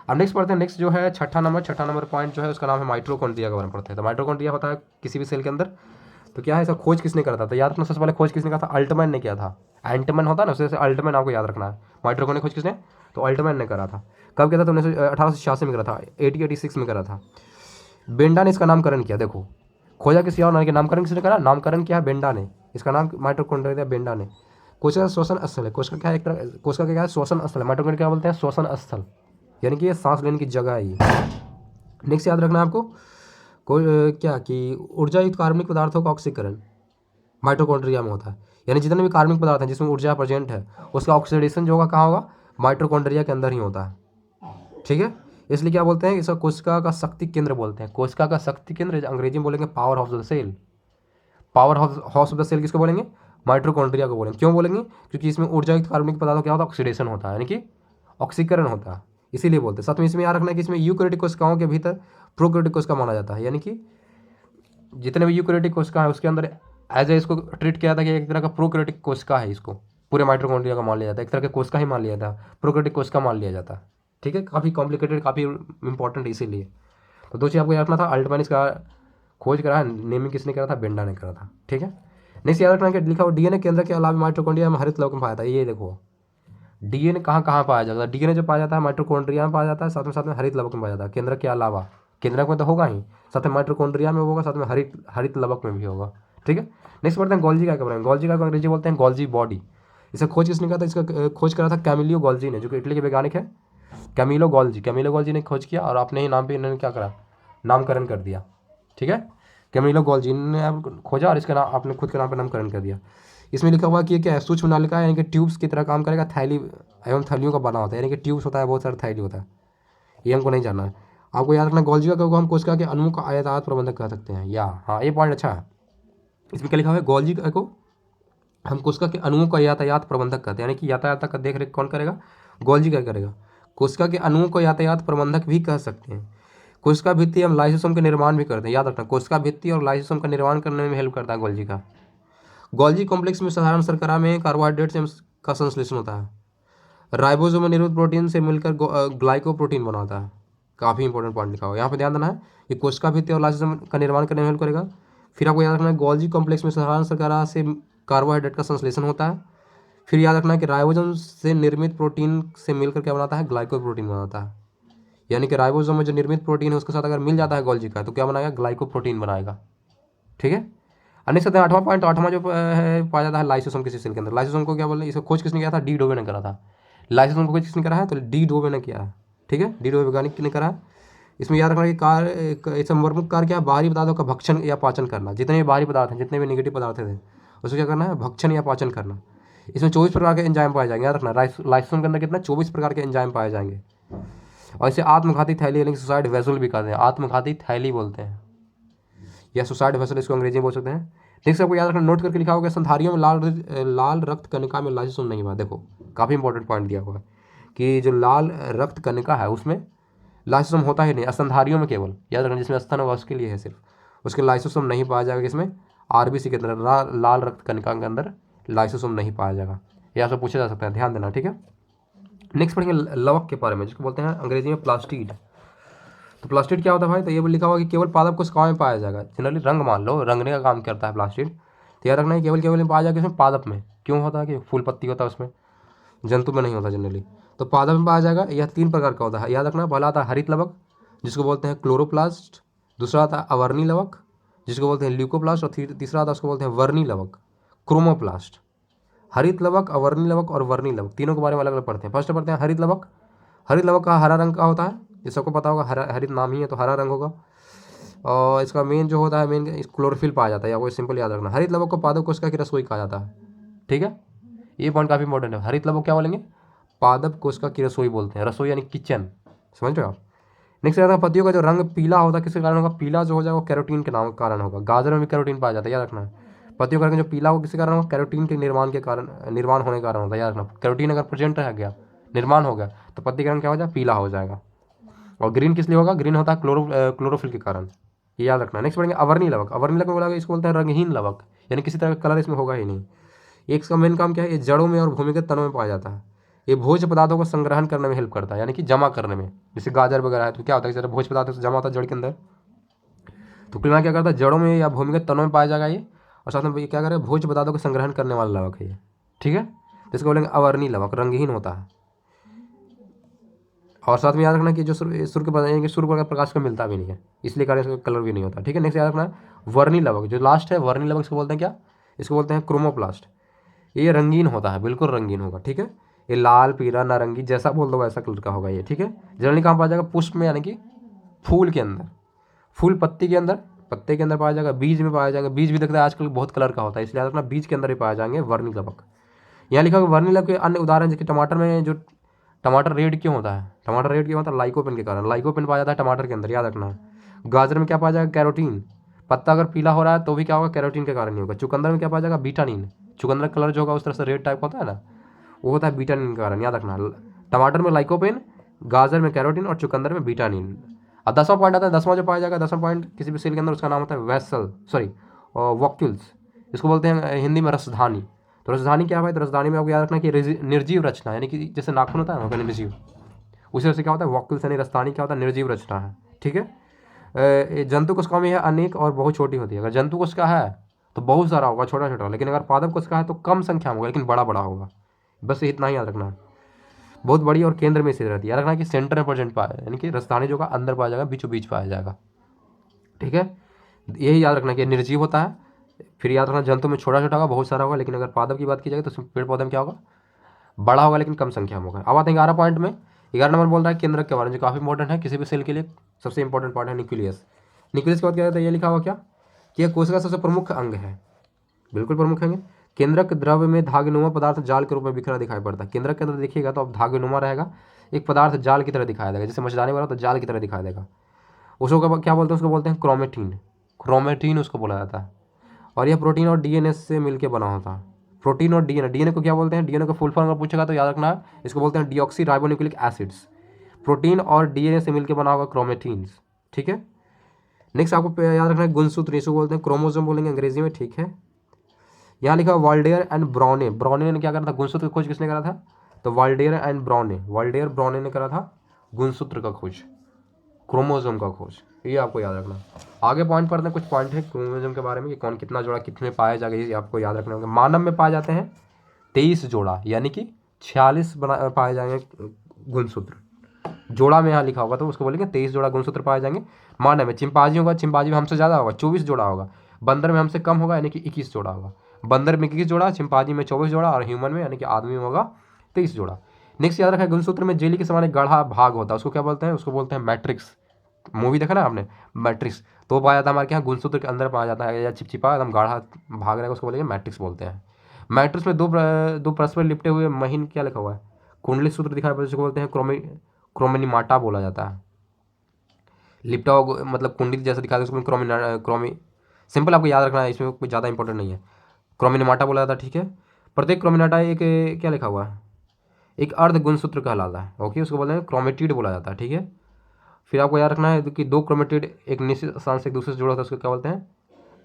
अब नेक्स्ट पढ़ते हैं, नेक्स्ट जो है छठा नंबर पॉइंट जो है उसका नाम है माइटोकॉन्ड्रिया के बारे में पढ़ते हैं। तो माइटोकॉन्ड्रिया होता है किसी भी सेल के अंदर, तो क्या है इसका खोज किसने करा था, तो याद रखना सबसे पहले खोज किसने करा था, अल्टमैन ने किया था। एंटमैन होता है ना, उससे अल्टमैन आपको याद रखना है। माइटोकॉन्ड्रिया खोज किसने, तो अल्टमैन ने करा था। कब किया था, तो 1886 में करा था, 1886 में करा था। बेंडा ने इसका नामकरण किया। देखो खोजा किसी और ने, नामकरण किसने करा, नामकरण किया है बेंडा ने, इसका नाम माइटोकॉन्ड्रिया बेंडा ने। कोशिका श्वसन स्थल है, कोशिका क्या है, एक तरह कोशिका क्या है, श्वसन स्थल है। माइटोकॉन्ड्रिया क्या बोलते हैं, श्वसन स्थल, यानी कि ये सांस लेने की जगह है ये। नेक्स्ट याद रखना है आपको क्या कि ऊर्जायुक्त कार्बनिक पदार्थों का ऑक्सीकरण माइटोकॉन्ड्रिया में होता है। यानी जितने भी कार्बनिक पदार्थ हैं जिसमें ऊर्जा प्रेजेंट है, उसका ऑक्सीडेशन जो होगा कहाँ होगा, माइटोकॉन्ड्रिया के अंदर ही होता है। ठीक है, इसलिए क्या बोलते हैं, इसका कोशिका का शक्ति केंद्र बोलते हैं। कोशिका का शक्ति केंद्र अंग्रेजी में बोलेंगे power house of the cell. Power house of the cell किसको बोलेंगे, माइटोकॉन्ड्रिया को बोलेंगे। क्यों बोलेंगे, क्योंकि इसमें ऊर्जायुक्त कार्बनिक पदार्थों क्या होता है, ऑक्सीडेशन होता है, यानी कि ऑक्सीकरण होता है, इसीलिए बोलते हैं। साथ में इसमें याद रखना है कि इसमें यूकैरियोटिक कोशिकाओं के भीतर प्रोकैरियोटिक कोशिका माना जाता है, यानी कि जितने भी यूकैरियोटिक कोशिका है उसके अंदर एज ए इसको ट्रीट किया था कि एक तरह का प्रोकैरियोटिक कोशिका है, इसको पूरे माइटोकॉन्ड्रिया का मान लिया जाता है, एक तरह का कोशिका ही मान लिया था, प्रोकैरियोटिक कोशिका मान लिया जाता है। ठीक है, काफ़ी कॉम्प्लिकेटेड, काफ़ी इंपॉर्टेंट इसीलिए। तो दो चीज़ आपको याद रखना था, अल्टमान इसका खोज करा है, नेमिंग किसने करा था, बेंडा ने करा था। ठीक है, नेक्स्ट याद रखना कि लिखा हुआ डीएनए केंद्र के अलावा माइटोकॉन्ड्रिया में हरित लवक में पाया था। ये देखो डीएनए कहाँ कहाँ पाया जाता है, डीएनए जो पाया जाता है माइटोकॉन्ड्रिया में पाया जाता है, साथ में हरित लवक में पाया जाता है, केंद्र के अलावा। केंद्रक में तो होगा ही, साथ में माइटोकॉन्ड्रिया में होगा, साथ में हरित हरित लवक में भी होगा। ठीक है, नेक्स्ट पढ़ते हैं गोल्जी का क्या पढ़ेंगे। गोल्जी का अंग्रेजी बोलते हैं गोल्जी बॉडी। इसका खोज किसने करा था, इसका खोज करा था कैमिलियो गोल्जी ने, जो कि इटली के वैज्ञानिक है। कैमिलो गोल्जी ने खोज किया और अपने ही नाम पे इन्होंने क्या करा, नामकरण कर दिया। ठीक है, कैमिलो गोल्जी ने खोजा और इसका नाम अपने खुद के नाम पर नामकरण कर दिया। इसमें लिखा हुआ कि ये क्या है, सूक्ष्म नलिका है, यानी कि ट्यूब्स की तरह काम करेगा, थैली एवं थैलियों का बना होता है, यानी कि ट्यूब्स होता है, बहुत सारा थैली होता है। ये हमको नहीं जानना है, आपको याद रखना गोल्जी का हम कोशिका के अणुओं का आयात प्रबंधक कह सकते हैं। या हाँ, ये पॉइंट अच्छा है। इसमें क्या लिखा हुआ है, गोल्जी को हम कोशिका के अणुओं का यातायात प्रबंधक कहते हैं, यानी कि यातायात का देख रेख कौन करेगा, गोल्जी क्या करेगा। कोशिका के अणुओं को यातायात प्रबंधक भी कह सकते हैं। कोशिका भित्ति हम लाइसोसोम का निर्माण भी करते हैं, याद रखना कोशिका भित्ति और लाइसोसोम का निर्माण करने में हेल्प करता है गोल्जी का। गोल्जी कॉम्प्लेक्स में साधारण शर्करा में कार्बोहाइड्रेट का संश्लेषण होता है। राइबोसोम में निर्मित प्रोटीन से मिलकर ग्लाइकोप्रोटीन बनाता है। काफ़ी इंपॉर्टेंट पॉइंट लिखा हुआ है यहाँ पे, ध्यान देना है। ये कोशिका भित्ति और लाइसोसोम का निर्माण करने में हेल्प करेगा। फिर आपको याद रखना है गोल्जी कॉम्प्लेक्स में साधारण शर्करा से कार्बोहाइड्रेट का संश्लेषण होता है। फिर याद रखना है कि राइबोसोम से निर्मित प्रोटीन से मिलकर क्या बनाता है, ग्लाइकोप्रोटीन बनाता है। यानी कि राइबोसोम में जो निर्मित प्रोटीन है उसके साथ अगर मिल जाता है गोल्जी का तो क्या बनाएगा, ग्लाइकोप्रोटीन बनाएगा। ठीक है, नेक्स्ट आते हैं आठवां पॉइंट। आठवां जो है पाया जाता है लाइसोसोम किसी सेल के अंदर। लाइसोसोम को क्या बोलते हैं, इसको खोज किसने किया था, डी डोवे ने करा था। लाइसोसोम को खोज किसने करा है, तो डी डोवे ने किया है। ठीक है, डी डोवे वैज्ञानिक ने करा है। इसमें याद रखना कि कार्य इसका प्रमुख कार्य क्या है, बाहरी पदार्थों का भक्षण या पाचन करना। जितने भी बाहरी पदार्थ हैं, जितने भी नेगेटिव पदार्थ थे उसको क्या करना है, भक्षण या पाचन करना। इसमें 24 प्रकार के एंजाइम पाए जाएंगे, याद रखना लाइसोसोम के अंदर कितना 24 प्रकार के एंजाइम पाए जाएंगे। और इसे आत्मघाती थैली यानी सुसाइड वेसल भी कहते हैं, आत्मघाती थैली बोलते हैं या सुसाइड वेसल इसको अंग्रेजी में बोल सकते हैं। नेक्स्ट आपको याद रखना, नोट करके लिखा होगा संधारियों में लाल रक्त कणिका में लाइसोसोम नहीं हुआ। देखो काफ़ी इंपॉर्टेंट पॉइंट दिया हुआ है कि जो लाल रक्त कणिका है उसमें लाइसोसोम होता ही नहीं, स्तनधारियों में केवल, याद रखना जिसमें स्तन होगा उसके लिए है सिर्फ, उसके लाइसोसोम नहीं पाया जाएगा। इसमें आरबीसी के अंदर लाल रक्त कणिका के अंदर लाइसोसोम नहीं पाया जाएगा। यह आपसे पूछा जा सकता है, ध्यान देना। ठीक है, नेक्स्ट पढ़ेंगे लवक के बारे में, जिसको बोलते हैं अंग्रेजी में प्लास्टिड। तो प्लास्टिड क्या होता है भाई, तो ये लिखा हुआ कि केवल पादप कोशिकाओं में पाया जाएगा। जनरली रंग मान लो, रंगने का काम करता है प्लास्टिड। तो याद रखना है केवल पाया जाएगा इसमें पादप में। क्यों होता है कि फूल पत्ती होता है उसमें, जंतु में नहीं होता जनरली। तो पादप में पाया जाएगा। यह 3 प्रकार का होता है, याद रखना। पहला आता है हरित लवक जिसको बोलते हैं क्लोरोप्लास्ट, दूसरा आता है अवर्णी लवक जिसको बोलते हैं ल्यूकोप्लास्ट, और तीसरा आता है उसको बोलते हैं वर्णी लवक, क्रोमोप्लास्ट। हरित लवक, अवर्णी लवक और वर्णी लवक, तीनों के बारे में अलग अलग पढ़ते हैं। फर्स्ट पढ़ते हैं हरित लवक। हरित लवक का हरा रंग का होता है, ये सबको पता होगा, हरा हरित नाम ही है तो हरा रंग होगा। और इसका मेन जो होता है, मेन क्लोरोफिल पाया जाता है, या वो सिंपल याद रखना। हरित लवक को पादप कोशिका की रसोई कहा जाता है। ठीक है, ये पॉइंट काफ़ी इंपॉर्टेंट है। हरित लवक क्या बोलेंगे, पादप कोशिका की रसोई बोलते हैं, रसोई यानी किचन, समझ रहे हो आप। नेक्स्ट आता है पत्तियों का जो रंग पीला होता है किसके कारण होगा, पीला जो हो जाएगा वो कैरोटीन के नाम कारण होगा। गाजर में भी कैरोटीन पाया जाता है, याद रखना है। पत्तियों का रंग जो पीला होगा किसके कारण होगा, कैरोटीन के निर्माण होने के कारण होता है, याद रखना। कैरोटीन अगर प्रेजेंट रह गया, निर्माण हो गया, तो पत्ती का रंग क्या हो जाएगा, पीला हो जाएगा। और ग्रीन किस लिए होगा, ग्रीन होता है क्लोरोफिल के कारण, ये याद रखना। नेक्स्ट पढ़ेंगे अवर्णी लवक। अवर्णी लवक बोला इसको बोलते हैं रंगहीन लवक, यानी किसी तरह का कलर इसमें होगा ही नहीं। एक इसका मेन काम क्या है, ये जड़ों में और भूमिगत तनों में पाया जाता है। ये भोज्य पदार्थों को संग्रहण करने में हेल्प करता है, यानी कि जमा करने में। जैसे गाजर वगैरह है तो क्या होता है, जैसे भोज्य पदार्थ जमा होता है जड़ के अंदर, तो क्लिमा क्या करता है, जड़ों में या भूमिगत तनों में पाया जाएगा ये। और साथ में ये क्या करेगा, भोज्य पदार्थों को संग्रहण करने वाला लवक है ये। ठीक है, जिसको बोलेंगे अवर्णी लवक, रंगहीन होता है। और साथ में याद रखना कि जो सूर्य का प्रकाश का मिलता भी नहीं है, इसलिए कारण इसका कलर भी नहीं होता। ठीक है, नेक्स्ट याद रखना है वर्णी लवक, जो लास्ट है वर्णी लवक, इसको बोलते हैं क्या, इसको बोलते हैं क्रोमोप्लास्ट। ये रंगीन होता है, बिल्कुल रंगीन होगा। ठीक है, ये लाल पीला नारंगी जैसा बोल दो वैसा कलर का होगा ये। ठीक है, जनरली कहाँ पाया जाएगा, पुष्प में, यानी कि फूल के अंदर, फूल पत्ती के अंदर, पत्ते के अंदर पाया जाएगा, बीज में पाया जाएगा। बीज भी देखते हैं आजकल बहुत कलर का होता है, इसलिए याद रखना बीज के अंदर ही पाया जाएंगे वर्णी लवक। यहाँ लिखा होगा वर्णी लवक के अन्य उदाहरण, जैसे टमाटर में जो टमाटर रेड क्यों होता है, टमाटर रेड क्यों होता है, लाइकोपिन के कारण। लाइकोपिन पाया जाता है टमाटर के अंदर, याद रखना है। गाजर में क्या पाया जाएगा, कैरोटीन। पत्ता अगर पीला हो रहा है तो भी क्या होगा, कैरोटीन के कारण ही होगा। चुकंदर में क्या पाया जाएगा, बीटानिन। चुकंदर कलर जो होगा उस तरह से रेड टाइप होता है ना, वो होता है बीटानिन के कारण, याद रखना। टमाटर में लाइकोपिन, गाजर में कैरोटीन और चुकंदर में बीटानिन। अब 10वां पॉइंट आता है, 10वां जो पाया जाएगा, 10वां पॉइंट किसी भी सेल के अंदर, उसका नाम होता है वॉक्यूल्स। इसको बोलते हैं हिंदी में रसधानी। तो रसधानी क्या है भाई, तो रसधानी में आपको याद रखना कि निर्जीव रचना, यानी कि जैसे नाखून होता है ना, निर्जीव, उसी तरह से क्या होता है वॉक्यूल्स यानी रस्तानी क्या होता है निर्जीव रचना है, ठीक है। जंतु कोशिका में यह अनेक और बहुत छोटी होती है। अगर जंतु कोशिका है तो बहुत सारा होगा छोटा छोटा, लेकिन अगर पादप कोशिका है तो कम संख्या में होगा लेकिन बड़ा बड़ा होगा। बस इतना ही याद रखना है। बहुत बड़ी और केंद्र में स्थित रहती है। याद रखना है कि सेंटर में प्रेजेंट पाया यानी कि रस्तानी जो का अंदर पाया जाएगा, बीचों बीच पाया जाएगा, ठीक है। यही याद रखना कि निर्जीव होता है। फिर याद रखना जंतु में छोटा छोटा होगा बहुत सारा होगा, लेकिन अगर पादप की बात की जाए तो पेड़ पौधे में क्या होगा बड़ा होगा लेकिन कम संख्या में होगा। अब आते हैं 11 पॉइंट में। 11 नंबर बोल रहा है केंद्रक के बारे में, जो काफ़ी इंपॉर्टेंट है किसी भी सेल के लिए। सबसे इंपॉर्टेंट पार्ट है न्यूक्लियस। न्यूक्लियस के बाद क्या होता है, ये लिखा हुआ क्या कि यह कोशिका का सबसे प्रमुख अंग है, बिल्कुल प्रमुख अंग है। केंद्रक द्रव्य में धागनुमा पदार्थ जाल के रूप में बिखरा दिखाई पड़ता है। केंद्रक के अंदर देखिएगा तो अब धागनुमा रहेगा, एक पदार्थ जाल की तरह दिखाई देगा, जैसे मछली वाला तो जाल की तरह दिखाई देगा। उसको क्या बोलते हैं, उसको बोलते हैं क्रोमेटिन। क्रोमेटिन उसको बोला जाता है। और यह प्रोटीन और डीएनए से मिलकर बना होता है। प्रोटीन और डीएनए, डीएनए को क्या बोलते हैं, डीएनए को फुल फॉर्म अगर पूछेगा तो याद रखना है इसको बोलते हैं डीऑक्सी राइबोन्यूक्लिक एसिड्स। प्रोटीन और डीएनए से मिलकर बना होगा क्रोमेटिन्स, ठीक है। नेक्स्ट आपको याद रखना है गुणसूत्र, इसको बोलते हैं क्रोमोसोम बोलेंगे अंग्रेजी में, ठीक है। यहाँ लिखा वाल्डेयर एंड ब्रॉने। ब्रॉने ने क्या करा था, गुणसूत्र की खोज किसने करा था, तो वाल्डेयर एंड ब्रॉने, वाल्डेयर ब्रॉने ने करा था गुणसूत्र का खोज, क्रोमोसोम का खोज। ये आपको याद रखना। आगे पॉइंट पढ़ते हैं, कुछ पॉइंट है क्रोमोसोम के बारे में कि कौन कितना जोड़ा कितने पाया जाएगा, ये आपको याद रखना होगा। मानव में पाए जाते हैं 23 जोड़ा, यानी कि 46 पाए जाएंगे गुणसूत्र। जोड़ा में यहाँ लिखा होगा तो उसको बोलेंगे 23 जोड़ा गुणसूत्र पाए जाएंगे मानव में। चिंपांजी होगा, चिंपांजी में हमसे ज़्यादा होगा 24 जोड़ा होगा। बंदर में हमसे कम होगा यानी कि 21 जोड़ा होगा। बंदर में 21 जोड़ा, चिंपांजी में 24 जोड़ा और ह्यूमन में यानी कि आदमी में होगा 23 जोड़ा। नेक्स्ट याद रखा है गुणसूत्र में जेली के समान एक गाढ़ा भाग होता है, उसको क्या बोलते हैं, उसको बोलते हैं मैट्रिक्स। मूवी देखा ना आपने मैट्रिक्स, तो पाया जाता है हमारे यहाँ गुणसूत्र के अंदर पाया जाता है, या चिपचिपा एकदम गाढ़ा भाग रहेगा उसको बोलेंगे मैट्रिक्स बोलते हैं। मैट्रिक्स में दो परस्पर लिपटे हुए महीन क्या लिखा हुआ है, कुंडली सूत्र दिखाई पड़ता है, उसको बोलते हैं क्रोमेनिमाटा बोला जाता है। लिपटा हुआ मतलब कुंडली जैसा दिखा है उसको क्रोमी सिंपल आपको याद रखना है, इसमें कोई ज़्यादा इंपॉर्टेंट नहीं है। क्रोमिनिमाटा बोला जाता है, ठीक है। प्रत्येक क्रोमिनाटा एक क्या लिखा हुआ है, एक अर्ध गुणसूत्र कहलाता है, ओके, उसको बोलते हैं क्रोमेटिड बोला जाता है, ठीक है। फिर आपको याद रखना है कि दो क्रोमेटिड एक निश्चित स्थान से एक दूसरे से जुड़ा होता है, उसको क्या बोलते हैं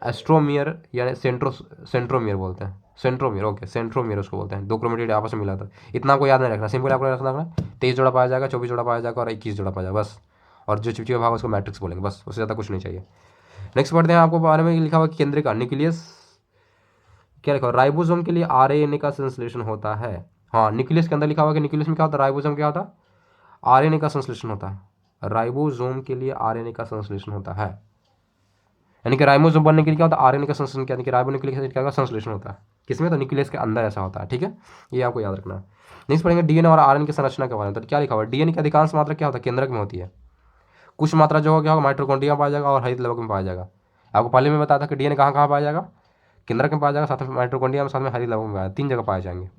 एस्ट्रोमियर यानी सेंट्रोमियर बोलते हैं, सेंट्रोमियर, ओके, सेंट्रोमियर उसको बोलते हैं। दो क्रोमेटिड आपस में मिला था, इतना आपको याद नहीं रखना, सिंपल आपको रखना है 23 जोड़ा पाया जाएगा, 24 जोड़ा पाया जाएगा और 21 जोड़ा पाया जाएगा बस। और जो चिपचिपा भाग उसको मैट्रिक्स बोलेंगे, बस, उससे ज़्यादा कुछ नहीं चाहिए। नेक्स्ट पढ़ते हैं, आपको बारे में लिखा हुआ केंद्र का न्यूक्लियस क्या लिखा हुआ, राइबोसोम के लिए आरएनए का संश्लेषण होता है। हाँ, न्यूक्लियस के अंदर लिखा हुआ कि न्यूक्लियस में क्या होता है, राइबोसोम क्या होता है, आरएनए का संश्लेषण होता है। राइबोसोम के लिए आरएनए का संश्लेषण होता है, यानी कि राइबोसोम बनने के लिए क्या होता है, आरएनए का संश्लेषण, यानी कि राइबोन्यूक्लिक एसिड का संश्लेषण होता है किसमें, तो न्यूक्लियस के अंदर ऐसा होता है, ठीक है। ये आपको याद रखना है। नेक्स्ट पढ़ेंगे डीएनए और आरएनए की संरचना के बारे में। तो क्या लिखा हुआ है, डीएनए की अधिकांश मात्रा क्या होता है, केंद्रक में होती है। कुछ मात्रा जो होगा माइटोकॉन्ड्रिया में पाया जाएगा और हरित लवक में पाया जाएगा। आपको पहले में बताया था कि डीएनए कहाँ कहाँ पाया जाएगा, केंद्रक में पाया जाएगा, साथ में माइटोकॉन्ड्रिया में, साथ में हरित लवक में पाया, 3 जगह पाए जाएंगे।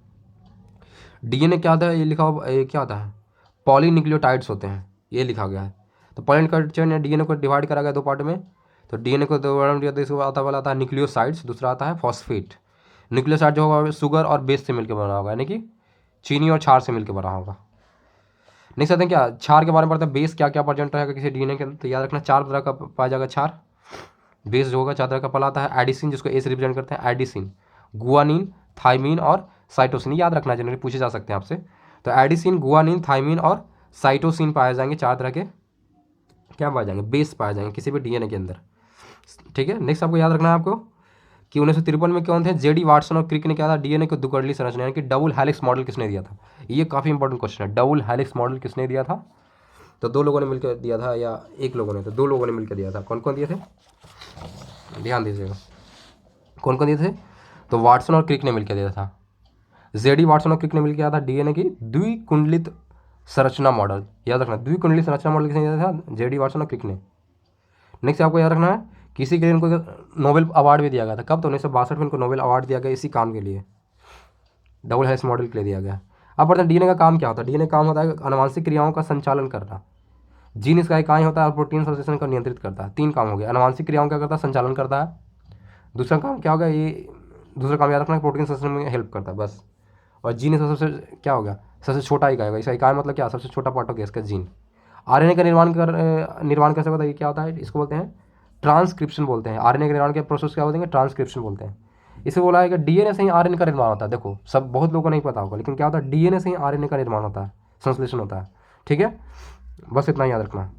डीएनए क्या होता है, ये लिखा हुआ, ये क्या होता है, पॉलीन्यूक्लियोटाइड्स होते हैं, ये लिखा गया है। तो पॉलीन्यूक्लियोटाइड या डीएनए को डिवाइड करा गया 2 पार्ट में। तो डीएनए को 2 पार्ट में दिया, इसको आता है न्यूक्लियोसाइड्स, दूसरा आता है फॉस्फेट। न्यूक्लियोसाइड जो होगा शुगर और बेस से मिलकर बना होगा, यानी कि चीनी और क्षार से मिलकर बना होगा। नेक्स्ट आते हैं क्या, क्षार के बारे में पढ़ते हैं। बेस क्या क्या प्रेजेंट रहेगा किसी डीएनए के अंदर, तो याद रखना 4 तरह का पाया जाएगा क्षार। बेस जो होगा 4 तरह का पहला आता है एडिसिन, जिसको ए से रिप्रेजेंट करते हैं, एडिसिन, गुआनिन, थाइमिन और साइटोसिन। याद रखना जनरली पूछे जा सकते हैं आपसे। तो एडिसिन, गुआनिन, थाइमिन और साइटोसिन पाए जाएंगे, 4 तरह के क्या पाए जाएंगे, बेस पाए जाएंगे किसी भी डीएनए के अंदर, ठीक है। नेक्स्ट आपको याद रखना है आपको कि 1953 में कौन थे, जेडी वाटसन और क्रिक ने क्या था, डीएनए को दुकड़ली संरचना यानी कि डबल हेलिक्स मॉडल किसने दिया था। ये काफ़ी इंपॉर्टेंट क्वेश्चन है, डबल हेलिक्स मॉडल किसने दिया था, तो 2 लोगों ने मिलकर दिया था या 1 लोगों ने, तो 2 लोगों ने मिलकर दिया था। कौन कौन दिए थे, ध्यान दीजिएगा, कौन कौन दिए थे, तो वाटसन और क्रिक ने मिलकर दिया था। जेडी वाटसन और क्रिक ने मिलकर दिया था डीएनए की द्विकुंडलित संरचना मॉडल। याद रखना द्विकुंडलित संरचना मॉडल किसने दिया था, जेडी वाटसन और क्रिक ने। नेक्स्ट आपको याद रखना है किसी के लिए इनको नोबेल अवार्ड भी दिया गया था, कब, तो 1962 में इनको नोबेल अवार्ड दिया गया इसी काम के लिए, डबल हेलिक्स मॉडल के लिए दिया गया। अब बढ़ते हैं डीएनए का काम क्या होता है। डीएनए काम होता है आनुवांशिक क्रियाओं का संचालन करना, जीन इसका इकाई होता है और प्रोटीन संश्लेषण को नियंत्रित करता है। 3 काम हो गया, आनुवांशिक क्रियाओं क्या करता है, संचालन करता है। दूसरा काम क्या होगा, ये दूसरा काम याद रखना है प्रोटीन संश्लेषण में हेल्प करता है बस। और जीन इसका सबसे क्या होगा, सबसे छोटा इकाई होगा, इसका इकाई मतलब क्या, सबसे छोटा पार्ट हो गया इसका जीन। आरएनए का निर्माण कैसे होता है, ये क्या होता है, इसको बोलते हैं ट्रांसक्रिप्शन बोलते हैं। आरएनए के निर्माण के प्रोसेस क्या होते हैं, ट्रांसक्रिप्शन बोलते हैं। इसे बोला है कि डीएनए से ही आरएनए का निर्माण होता है। देखो सब बहुत लोगों को नहीं पता होगा, लेकिन क्या होता है, डीएनए से ही आरएनए का निर्माण होता है, संश्लेषण होता है, ठीक है, बस इतना याद रखना।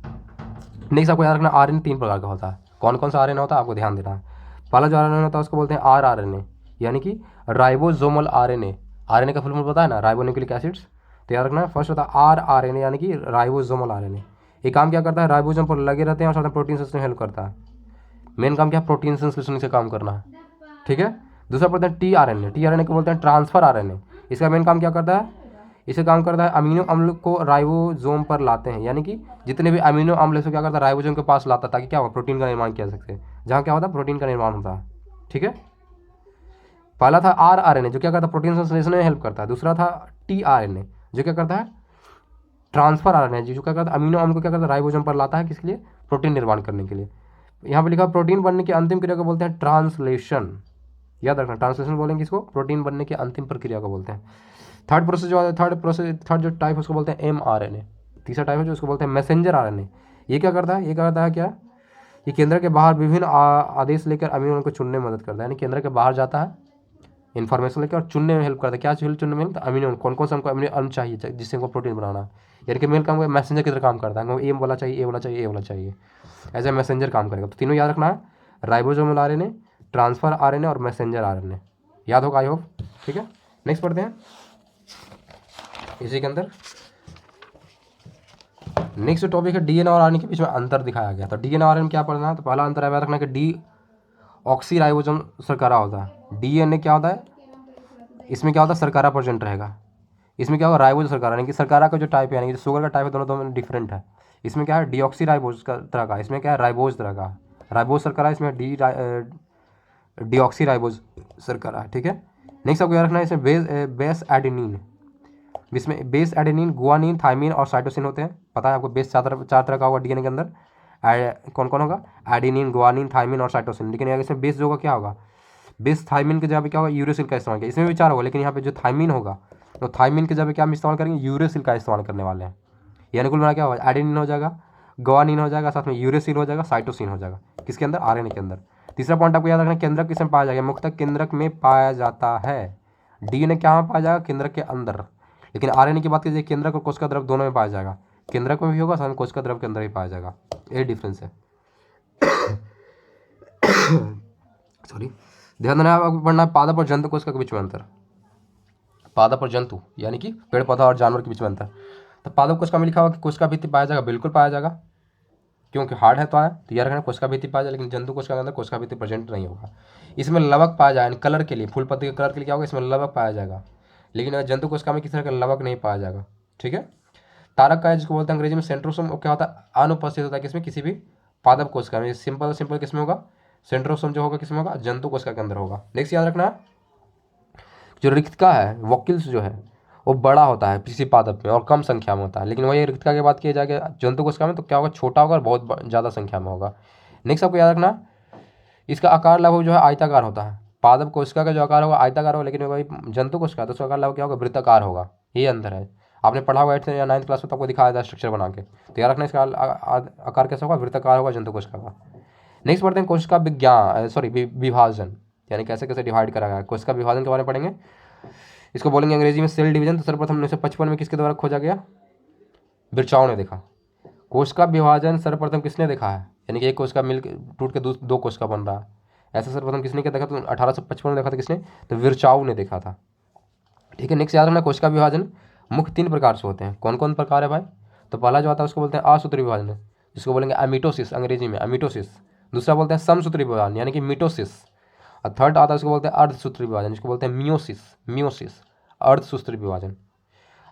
नेक्स्ट आपको याद रखना आरएनए 3 प्रकार का होता है। कौन कौन सा आरएनए होता है आपको ध्यान देना है। पहला जो आरएनए होता है उसको बोलते हैं आरआरएनए, यानी कि राइबोसोमल आरएनए। आरएनए का फुल फॉर्म पता है ना, राइबोन्यूक्लिक एसिड्स। तो याद रखना फर्स्ट होता है आरआरएनए यानी कि राइबोसोमल आरएनए। ये काम क्या करता है, राइबोसोम पर लगे रहते हैं और साथ में प्रोटीन सिंथेसिस में हेल्प करता है। मेन काम क्या है, प्रोटीन सिंथेसिस से काम करना है, ठीक है। दूसरा पढ़ते हैं टीआरएनए। टीआरएनए को बोलते हैं ट्रांसफर आरएनए। इसका मेन काम क्या करता है, इसे काम करता है अमीनो अम्ल को राइबोसोम पर लाते हैं, यानी कि जितने भी अमीनो अम्ल है, क्या करता है राइबोसोम के पास लाता है ताकि क्या हो, प्रोटीन का निर्माण किया जा सके, जहाँ क्या होता है प्रोटीन का निर्माण होता है, ठीक है। पहला था आरआरएनए जो क्या करता है प्रोटीन संश्लेषण में हेल्प करता है। दूसरा था टीआरएनए जो क्या करता है ट्रांसफर आरएनए, जो क्या करता है अमीनो अम्ल को क्या करता है राइबोसोम पर लाता है, किसके लिए, प्रोटीन निर्माण करने के लिए। यहाँ पे लिखा प्रोटीन बनने की अंतिम क्रिया को बोलते हैं ट्रांसलेशन। याद रखना ट्रांसलेशन बोलेंगे इसको, प्रोटीन बनने की अंतिम प्रक्रिया को बोलते हैं। थर्ड प्रोसेस जो थर्ड जो टाइप उसको बोलते हैं एमआरएनए। तीसरा टाइप है जो उसको बोलते हैं मैसेंजर आरएनए। ये क्या करता है, ये करता है क्या, ये केंद्र के बाहर विभिन्न आदेश लेकर अमीनो को चुनने में मदद करता है, यानी केंद्र के बाहर जाता है इन्फॉर्मेशन लेकर और चुनने में हेल्प करता है। क्या चुनने में, तो अमीनो कौन कौन सा हमको अमीनो अम्ल चाहिए जिससे हमको प्रोटीन बनाना है, यानी कि मेन काम मैसेंजर की तरह काम करता है। हमको ए वाला चाहिए, ए वाला चाहिए, ए वाला चाहिए, एज ए मैसेंजर काम करेगा। तो तीनों याद रखना है, राइबोसोमल आरएनए, ट्रांसफर आरएनए और मैसेंजर आरएनए। याद होगा आई होप, ठीक है। नेक्स्ट पढ़ते हैं इसी के अंदर। नेक्स्ट टॉपिक है डीएनए और आरएनए के बीच में अंतर दिखाया गया। तो डीएनए और आरएनए में क्या पढ़ना है, तो पहला अंतर याद रखना कि डी ऑक्सी राइबोसोम शर्करा होता है। डीएनए क्या होता है, इसमें क्या होता है शर्करा प्रेजेंट रहेगा। इसमें क्या होगा राइबोज शर्करा, यानी कि शर्करा का जो टाइप है यानी कि जो शुगर का टाइप है दोनों डिफरेंट है। इसमें क्या है डीऑक्सी राइबोज का तरह का, इसमें क्या है राइबोज तरह का, राइबोज शर्करा, इसमें डीऑक्सी राइबोज शर्करा, ठीक है। नेक्स्ट आपको याद रखना है इसमें बेस एडेनिन, इसमें बेस एडेनिन, गुआनिन, थाइमिन और साइटोसिन होते हैं। पता है आपको बेस चार तरह का होगा डीएनए के अंदर, कौन कौन होगा, एडेनिन, गुआनिन, थाइमिन और साइटोसिन। लेकिन इसमें बेस जो होगा क्या होगा, बेस थाइमिन के जगह पे क्या होगा यूरेसिल का इस्तेमाल किया। इसमें भी 4 होगा लेकिन यहाँ पे जो थाइमिन होगा तो थाइमिन के जगह पे क्या हम इस्तेमाल करेंगे, यूरेसिल का इस्तेमाल करने वाले हैं। यानी कुल मिला क्या होगा, एडेनिन हो जाएगा, गुआनिन हो जाएगा, साथ में यूरेसिल हो जाएगा, साइटोसिन हो जाएगा, किसके अंदर, आरएनए के अंदर। तीसरा पॉइंट आपको याद रखना केंद्रक किसमें पाया जाएगा, मुख्यतः केंद्रक में पाया जाता है। डीएनए क्या पाया जाएगा, केंद्रक के अंदर। लेकिन आरएनए की बात कीजिए केंद्रक और कोशिका द्रव दोनों में पाया जाएगा, केंद्रक में भी होगा, साथ में कोशिका द्रव के अंदर ही पाया जाएगा। ये डिफरेंस है। सॉरी, ध्यान देना आपको पढ़ना है पादप और जंतु कोशिका के बीच में अंतर। पादप और जंतु यानी कि पेड़ पौधा और जानवर के बीच में अंतर। तो पादप कोशिका में लिखा हुआ कि कोशिका भित्ति पाया जाएगा, बिल्कुल पाया जाएगा क्योंकि हार्ड है तो आया, तो याद रखना कोशिका भित्ति पाया जाए। लेकिन जंतु कोशिका के अंदर कोशिका भित्ति प्रेजेंट नहीं होगा। इसमें लवक पाया जाएगा, कलर के लिए, फूल पत्ती के कलर के लिए क्या होगा, इसमें लवक पाया जाएगा। लेकिन अगर जंतु कोशिका में किसी तरह का लवक नहीं पाया जाएगा, ठीक है। तारक का जिसको बोलते हैं अंग्रेजी में सेंट्रोसोम, क्या होता है अनुपस्थित होता है किसमें, किसी भी पादप कोशिका में। सिंपल किसमें होगा, सेंट्रोसोम जो होगा किसमें होगा, जंतु कोशिका के अंदर होगा। नेक्स्ट याद रखना जो रिक्तिका है, वोक्यूल्स जो है वो बड़ा होता है किसी पादप में और कम संख्या में होता है। लेकिन वही रिक्तिका की बात की जाएगी जंतु कोशिका में तो क्या होगा, छोटा होगा और बहुत ज़्यादा संख्या में होगा। नेक्स्ट आपको याद रखना इसका आकार लगभग जो है आयताकार होता है। पादप कोशिका का जो आकार होगा आयताकार होगा, लेकिन वही जंतु कोशिका तो उसका आकार लगभग क्या होगा, वृत्ताकार होगा। ये अंतर है, आपने पढ़ा होगा 8th या 9th क्लास में तो आपको दिखाया था स्ट्रक्चर बना के। तो याद रखना इसका आकार कैसा होगा, वृत्ताकार होगा जंतु कोशिका का। नेक्स्ट पढ़ते हैं कोशिका विज्ञान, सॉरी विभाजन, यानी कैसे कैसे डिवाइड करा गया। कोशिका विभाजन के बारे में पढ़ेंगे, इसको बोलेंगे अंग्रेजी में सेल डिवीजन। तो सर्वप्रथम 1955 में किसके द्वारा खोजा गया, बिरचाओ ने देखा। कोशिका विभाजन सर्वप्रथम किसने देखा है, यानी कि एक कोशिका मिल टूट के दो कोशिका बन रहा है, ऐसा सर्वप्रथम किसने क्या देखा, तो 1855 में देखा था किसने, तो बिरचाओ ने देखा था, ठीक है। नेक्स्ट याद रखना कोशिका विभाजन मुख्य 3 प्रकार से होते हैं। कौन कौन प्रकार है भाई, तो पहला जो आता है उसको बोलते हैं असूत्री विभाजन, जिसको बोलेंगे अमीटोसिस अंग्रेजी में, अमीटोसिस। दूसरा बोलते हैं समसूत्री विभाजन यानी कि मीटोसिस। और थर्ड आता है उसको बोलते हैं अर्धसूत्री विभाजन, जिसको बोलते हैं मियोसिस अर्धसूत्री विभाजन।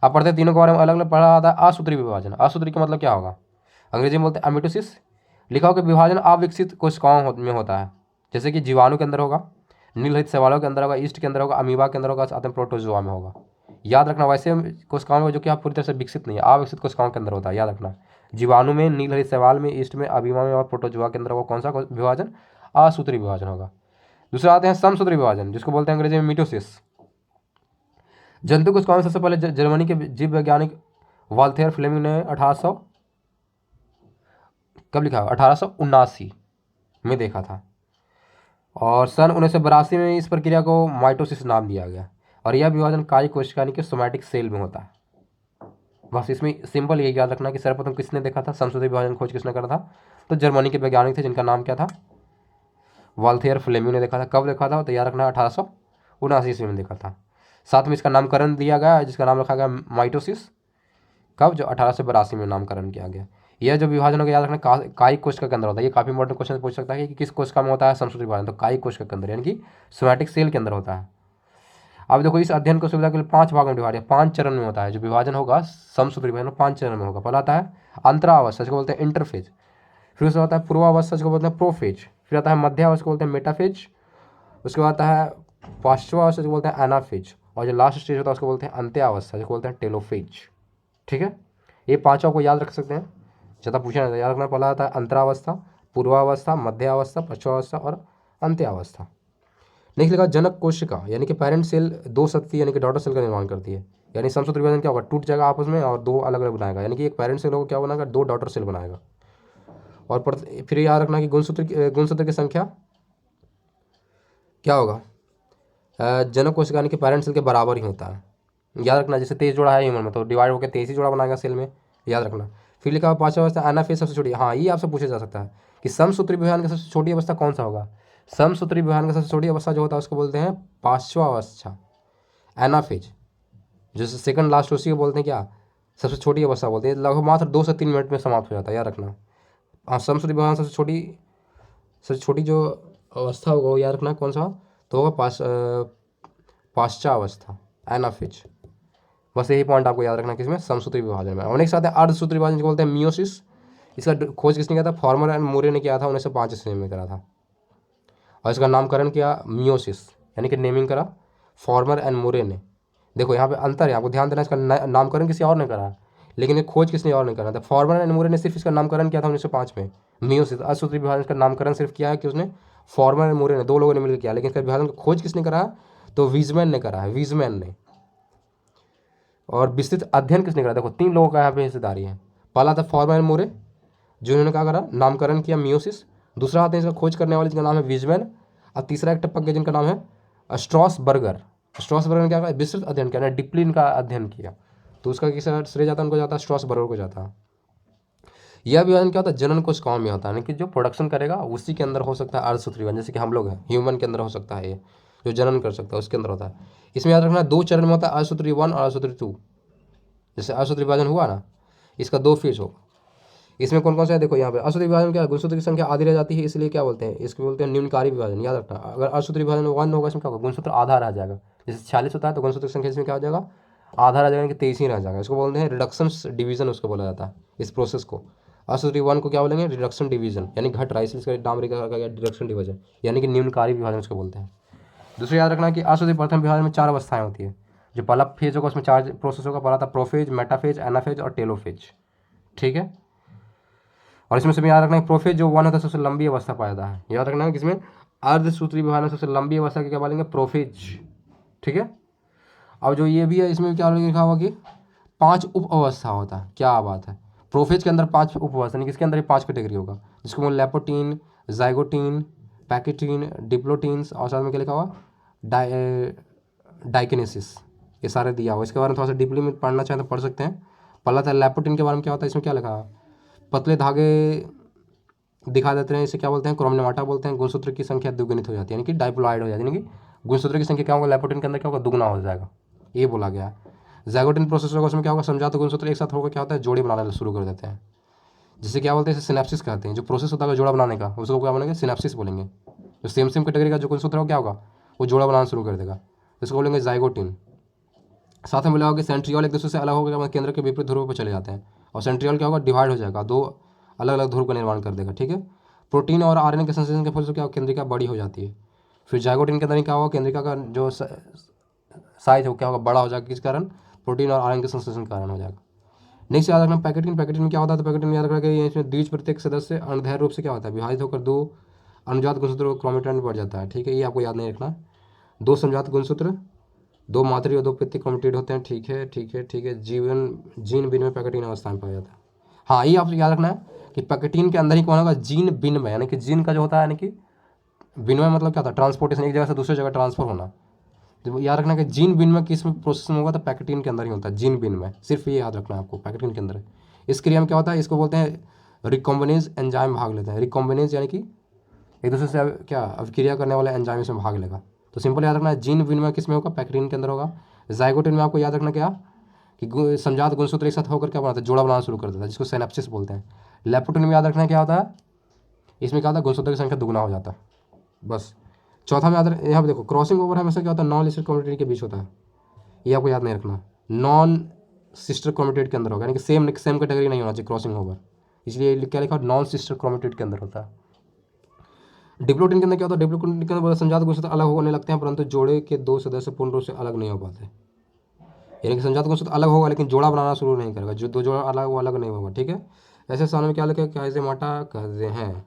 अब पढ़ते हैं तीनों के बारे में अलग अलग। पढ़ा आता है असूत्री विभाजन। असूत्री का मतलब क्या होगा, अंग्रेजी में बोलते हैं अमीटोसिस। लिखा हो कि विभाजन अविकसित कोशिकाओं में होता है, जैसे कि जीवाणु के अंदर होगा, नीलरहित शैवालों के अंदर होगा, ईस्ट के अंदर होगा, अमीबा के अंदर होगा, साथ में प्रोटोजोआ में होगा। याद रखना वैसे कोशिकाओं में जो कि आप पूरी तरह से विकसित नहीं है, अविकसित कोशिकाओं के अंदर होता है। याद रखना जीवाणु में, नीलरहित शैवाल में, ईस्ट में, अमीबा में और प्रोटोजोआ के अंदर होगा कौन सा विभाजन, असूत्री विभाजन होगा। दूसरा आते हैं समसूत्री विभाजन, जिसको बोलते हैं अंग्रेजी में मीटोसिस। जंतु कोशिकाओं में सबसे पहले जर्मनी के जीव वैज्ञानिक वाल्थेयर फ्लेमिंग ने 1800 कब लिखा, 1879 में देखा था, और सन 1982 में इस प्रक्रिया को माइटोसिस नाम दिया गया। और यह विभाजन काय कोशिका यानी कि सोमैटिक सेल में होता है। बस इसमें सिंपल ये याद रखना कि सर्वप्रथम किसने देखा था, समसूत्री विभाजन खोज किसने करा था, तो जर्मनी के वैज्ञानिक थे जिनका नाम क्या था, वाल्थेयर फ्लेमिंग ने देखा था। कब देखा था, तो याद रखना 1879 ईस्वी में देखा था। साथ में इसका नामकरण दिया गया जिसका नाम रखा गया माइटोसिस, कब, जो 1882 में नामकरण किया गया। यह जो विभाजन होगा याद रखना कायिक कोशिका के अंदर होता है। ये काफी इंपॉर्टेंट क्वेश्चन पूछ सकता है कि किस कोशिका में होता है समसूत्री विभाजन, तो कायिक कोशिका के अंदर यानी कि सोमैटिक सेल के अंदर होता है। अब देखो इस अध्ययन को सुविधा के लिए 5 भागों में डिवाइड है, 5 चरण में होता है। जो विभाजन होगा समसूत्री विभाजन 5 चरण में होगा। पहला आता है अंतरावस्था जिसको बोलते हैं इंटरफेज, फिर उसके बाद आता है पूर्वावस्था जिसको बोलते हैं प्रोफेज, फिर आता है मध्यावस्था को बोलते हैं मेटाफेज, उसके बाद आता है पार्श्वावस्था जिसको बोलते हैं एनाफेज, और जो लास्ट स्टेज होता है उसको बोलते हैं अंत्यावस्था जिसको बोलते हैं टेलोफेज। ठीक है, ये पांचों को याद रख सकते हैं, ज़्यादा पूछना नहीं, याद रखना। पहला आता है अंतरावस्था, पूर्वावस्था, मध्यावस्था, पश्चावस्था और अंत्यावस्था। नेक्स्ट लिखा जनक कोशिका यानी कि पेरेंट सेल 2 शक्ति यानी कि डॉटर सेल का निर्माण करती है। यानी समसूत्री विभाजन क्या होगा, टूट जाएगा आपस में और 2 अलग अलग बनाएगा, यानी कि एक पेरेंट सेल होगा क्या बनाएगा, 2 डॉटर सेल बनाएगा। और फिर याद रखना कि गुणसूत्र की संख्या क्या होगा, जनक कोशिका यानी कि पेरेंट सेल के बराबर ही होता है। याद रखना, जैसे 23 जोड़ा है ह्यूमन में तो डिवाइड होकर 23 ही जोड़ा बनाएगा सेल में, याद रखना। फिर लिखा हुआ 5वां अवस्था एनाफेज सबसे छोटी। हाँ, ये आपसे पूछा जा सकता है कि समसूत्री विभाजन की सबसे छोटी अवस्था कौन सा होगा। समसूत्री विभाजन की सबसे छोटी अवस्था जो होता है उसको बोलते हैं पांचवा अवस्था, एनाफेज। जैसे सेकंड लास्ट उसी को बोलते हैं क्या, सबसे छोटी अवस्था बोलते हैं। लगभग मात्र 2 से 3 मिनट में समाप्त हो जाता है, याद रखना। हाँ, समसूत्री विभाजन सबसे छोटी जो अवस्था होगा वो याद रखना कौन सा, तो होगा पाश्चावस्था, एनाफेज। बस यही पॉइंट आपको याद रखना किसमें, समसूत्री विभाजन में। और नेक्स्ट आता है अर्धसूत्री विभाजन जिसको बोलते हैं मियोसिस। इसका खोज किसने किया था, फॉर्मर एंड मोरे ने किया था, 1905 ईस्वी में करा था। और इसका नामकरण किया मियोसिस यानी कि नेमिंग करा फॉर्मर एंड मोरे ने। देखो यहाँ पे अंतर है, आपको ध्यान देना, इसका नामकरण किसी और ने करा लेकिन ये खोज किसने और ने करा था। फॉर्मर एंड मोरे ने सिर्फ इसका नामकरण किया था 1905 में। मियोसिस अर्धसूत्री विभाजन का नामकरण सिर्फ किया है कि उसने फॉर्मर एंड मोरे ने, 2 लोगों ने मिलकर किया, लेकिन इसका विभाजन का खोज किसने करा है, तो वीजमैन ने करा है, वीजमैन ने। और विस्तृत अध्ययन किसने करा, देखो 3 लोगों का यहाँ पे हिस्सेदारी है। पहला था फॉर्मर एंड मोरे जिन्होंने क्या करा, नामकरण किया मियोसिस। दूसरा आते हैं इसका खोज करने वाले जिनका नाम है वीजमैन। और तीसरा एक टपक गया जिनका नाम है स्ट्रॉसबर्गर। स्ट्रॉसबर्गर ने क्या करा, विस्तृत अध्ययन किया, डिप्ली इनका अध्ययन किया, तो उसका किसे श्रेय जाता है, उनको जाता है स्ट्रॉसबर्गर को जाता है। यह विभाजन क्या होता है, जनन कोशिकाओं में होता है, यानी कि जो प्रोडक्शन करेगा उसी के अंदर हो सकता है अर्धसूत्री विभाजन, जैसे कि हम लोग हैं, ह्यूमन के अंदर हो सकता है, ये जो जनन कर सकता है उसके अंदर होता है। इसमें याद रखना 2 चरण में होता है, अर्धसूत्री 1 और अर्धसूत्री 2। जैसे अर्धसूत्री विभाजन हुआ ना, इसका 2 फेज होगा। इसमें कौन कौन सा है, देखो यहाँ पे अर्धसूत्री विभाजन क्या है, गुणसूत्र की संख्या आधी रह जाती है, इसलिए क्या बोलते हैं, इसको बोलते हैं न्यूनकारी विभाजन। याद रखना, अगर अर्धसूत्री विभाजन 1 होगा इसमें क्या होगा, गुणसूत्र आधा रह जाएगा। जैसे 46 होता है तो गुणसूत्र की संख्या इसमें क्या हो जाएगा, आधा रह जाएगा कि 23 ही रह जाएगा। इसको बोलते हैं रिडक्शन डिवीजन, उसको बोला जाता है इस प्रोसेस को। अर्धसूत्री 1 को क्या बोलेंगे, रिडक्शन डिवीजन, यानी घट रहा है, इसलिए इसका नाम रखा गया रिडक्शन डिवीजन, यानी कि न्यूनकारी विभाजन उसको बोलते हैं। दूसरा याद रखना कि अर्धसूत्री प्रथम विभाजन में 4 अवस्थाएं होती है। जो पहला फेज होगा उसमें 4 प्रोसेस होगा, पहला था प्रोफेज, मेटाफेज, एनाफेज और टेलोफेज। ठीक है, और इसमें से भी याद रखना है प्रोफेज जो 1 होता है सबसे लंबी अवस्था पाया जाता है। याद रखना है कि इसमें अर्धसूत्री विभाजन में सबसे लंबी अवस्था की क्या बोलेंगे, प्रोफेज। ठीक है, अब जो ये भी है इसमें क्या लिखा हुआ कि 5 उप अवस्था होता है। क्या बात है, प्रोफेज के अंदर 5 उप अवस्था, किसके अंदर 5 कैटेगरी होगा, जिसको बोल लेपोटीन, जाइगोटीन, पैकेटीन, डिप्लोटीन्स और साथ में क्या लिखा हुआ डाइकिनेसिस, ये सारे दिया हुआ। इसके बारे में थोड़ा सा डीपली में पढ़ना चाहें तो पढ़ सकते हैं। पहला था लेपोटीन के बारे में, क्या होता है, इसमें क्या लिखा है, पतले धागे दिखा देते हैं, इसे क्या बोलते हैं, क्रोमोसोमाटा बोलते हैं। गुणसूत्र की संख्या दुगुनित हो जाती है, यानी कि डाइप्लॉइड हो जाती है, यानी कि गुणसूत्र की संख्या क्या होगा, लेपोटीन के अंदर क्या होगा, दुगुना हो जाएगा, ये बोला गया है। ज़ाइगोटिन प्रोसेस होगा, उसमें क्या होगा, समझात गुणसूत्र एक साथ होकर क्या होता है, जोड़े बनाना शुरू कर देते हैं, जिसे क्या बोलते हैं, सिनेप्सिस कहते हैं। जो प्रोसेस होता है जोड़ा बनाने का उसको क्या बोलेंगे, सिनेप्सिस बोलेंगे। जो सेम कैटेगरी का जो गुणसूत्र होगा क्या होगा, वो जोड़ा बनाना शुरू कर देगा, इसको बोलेंगे जाइगोटिन। साथ में मिला होगा कि सेंट्रियोल एक दूसरे से अलग होकर केंद्र के विपरीत ध्रुव पर चले जाते हैं, और सेंट्रियोल क्या होगा, डिवाइड हो जाएगा, 2 अलग अलग ध्रुव का निर्माण कर देगा। ठीक है, प्रोटीन और आरएनए के संश्लेषण के फल से क्या केंद्रिका बड़ी हो जाती है। फिर जाइगोटिन के अंदर क्या होगा, केंद्रिका का जो साइज है वो क्या होगा, बड़ा हो जाएगा, किस कारण, प्रोटीन और आयरन के संश्लेषण के कारण हो जाएगा। नेक्स्ट याद रखना पैकेटिन में क्या होता है, तो पैकेटिन में याद रखना कि इसमें द्विज प्रत्येक सदस्य अनधैर्य रूप से क्या होता है, विभाजित होकर 2 अनुजात गुणसूत्र क्रोमेटिन में बढ़ जाता है। ठीक है, ये आपको याद नहीं रखना, 2 समजात गुणसूत्र, 2 मातृ और 2 पितृ क्रोमेटिड होते हैं। ठीक है ठीक है ठीक है, जीन विनिमय पैकेटिन अवस्था में पाया जाता है। हाँ, ये आपको याद रखना है कि पैकेटिन के अंदर ही कौन होगा, जीन विनिमय, यानी कि जीन का जो होता है, यानी कि विनिमय मतलब क्या होता है, ट्रांसपोर्टेशन, एक जगह से दूसरी जगह ट्रांसफर होना। तो याद रखना कि जीन विनिमय किस में प्रोसेस में होगा, तो पैकेटिन के अंदर ही होता है जीन विनिमय, सिर्फ ये याद रखना है आपको, पैकेटिन के अंदर है। इस क्रिया में क्या होता है, इसको बोलते हैं रिकॉम्बिनेज एंजाइम भाग लेते हैं। रिकॉम्बिनेज यानी कि एक दूसरे से क्या अभिक्रिया करने वाला एंजाइम इसमें भाग लेगा। तो सिंपल याद रखना है जीन विनिमय किस में होगा, पैकेटिन के अंदर होगा। जाइगोटिन में आपको याद रखना क्या कि समझात गुणसूत्र एक साथ होकर क्या बनाता है, जोड़ा बनाना शुरू कर देता है, जिसको सिनेप्सिस बोलते हैं। लेप्टोटिन में याद रखना क्या होता है, इसमें क्या होता है, गुणसूत्र की संख्या दुगुना हो जाता है बस। चौथा में याद यहाँ पे देखो, क्रॉसिंग ओवर हमेशा क्या होता है, नॉन लिस्टेड क्रोमेटिड के बीच होता है, ये आपको याद नहीं रखना। नॉन सिस्टर क्रोमेटिड के अंदर होगा, यानी कि सेम कैटेगरी नहीं होना चाहिए क्रॉसिंग ओवर, इसलिए क्या लिखा, नॉन सिस्टर क्रोमेटिड के अंदर होता है। डिप्लोटिन के अंदर क्या होता है, डिप्लोटिन के अंदर संजात गुणसूत्र अलग होने लगते हैं, परंतु जोड़े के दो सदस्य पूर्ण रूप से अलग नहीं हो पाते। यानी कि संजात गुणसूत्र अलग होगा लेकिन जोड़ा बनाना शुरू नहीं करेगा, जो दो जोड़ा अलग वो अलग नहीं होगा, ठीक है। ऐसे स्थान में क्या लिखा है, काइजेमाटा कहते हैं,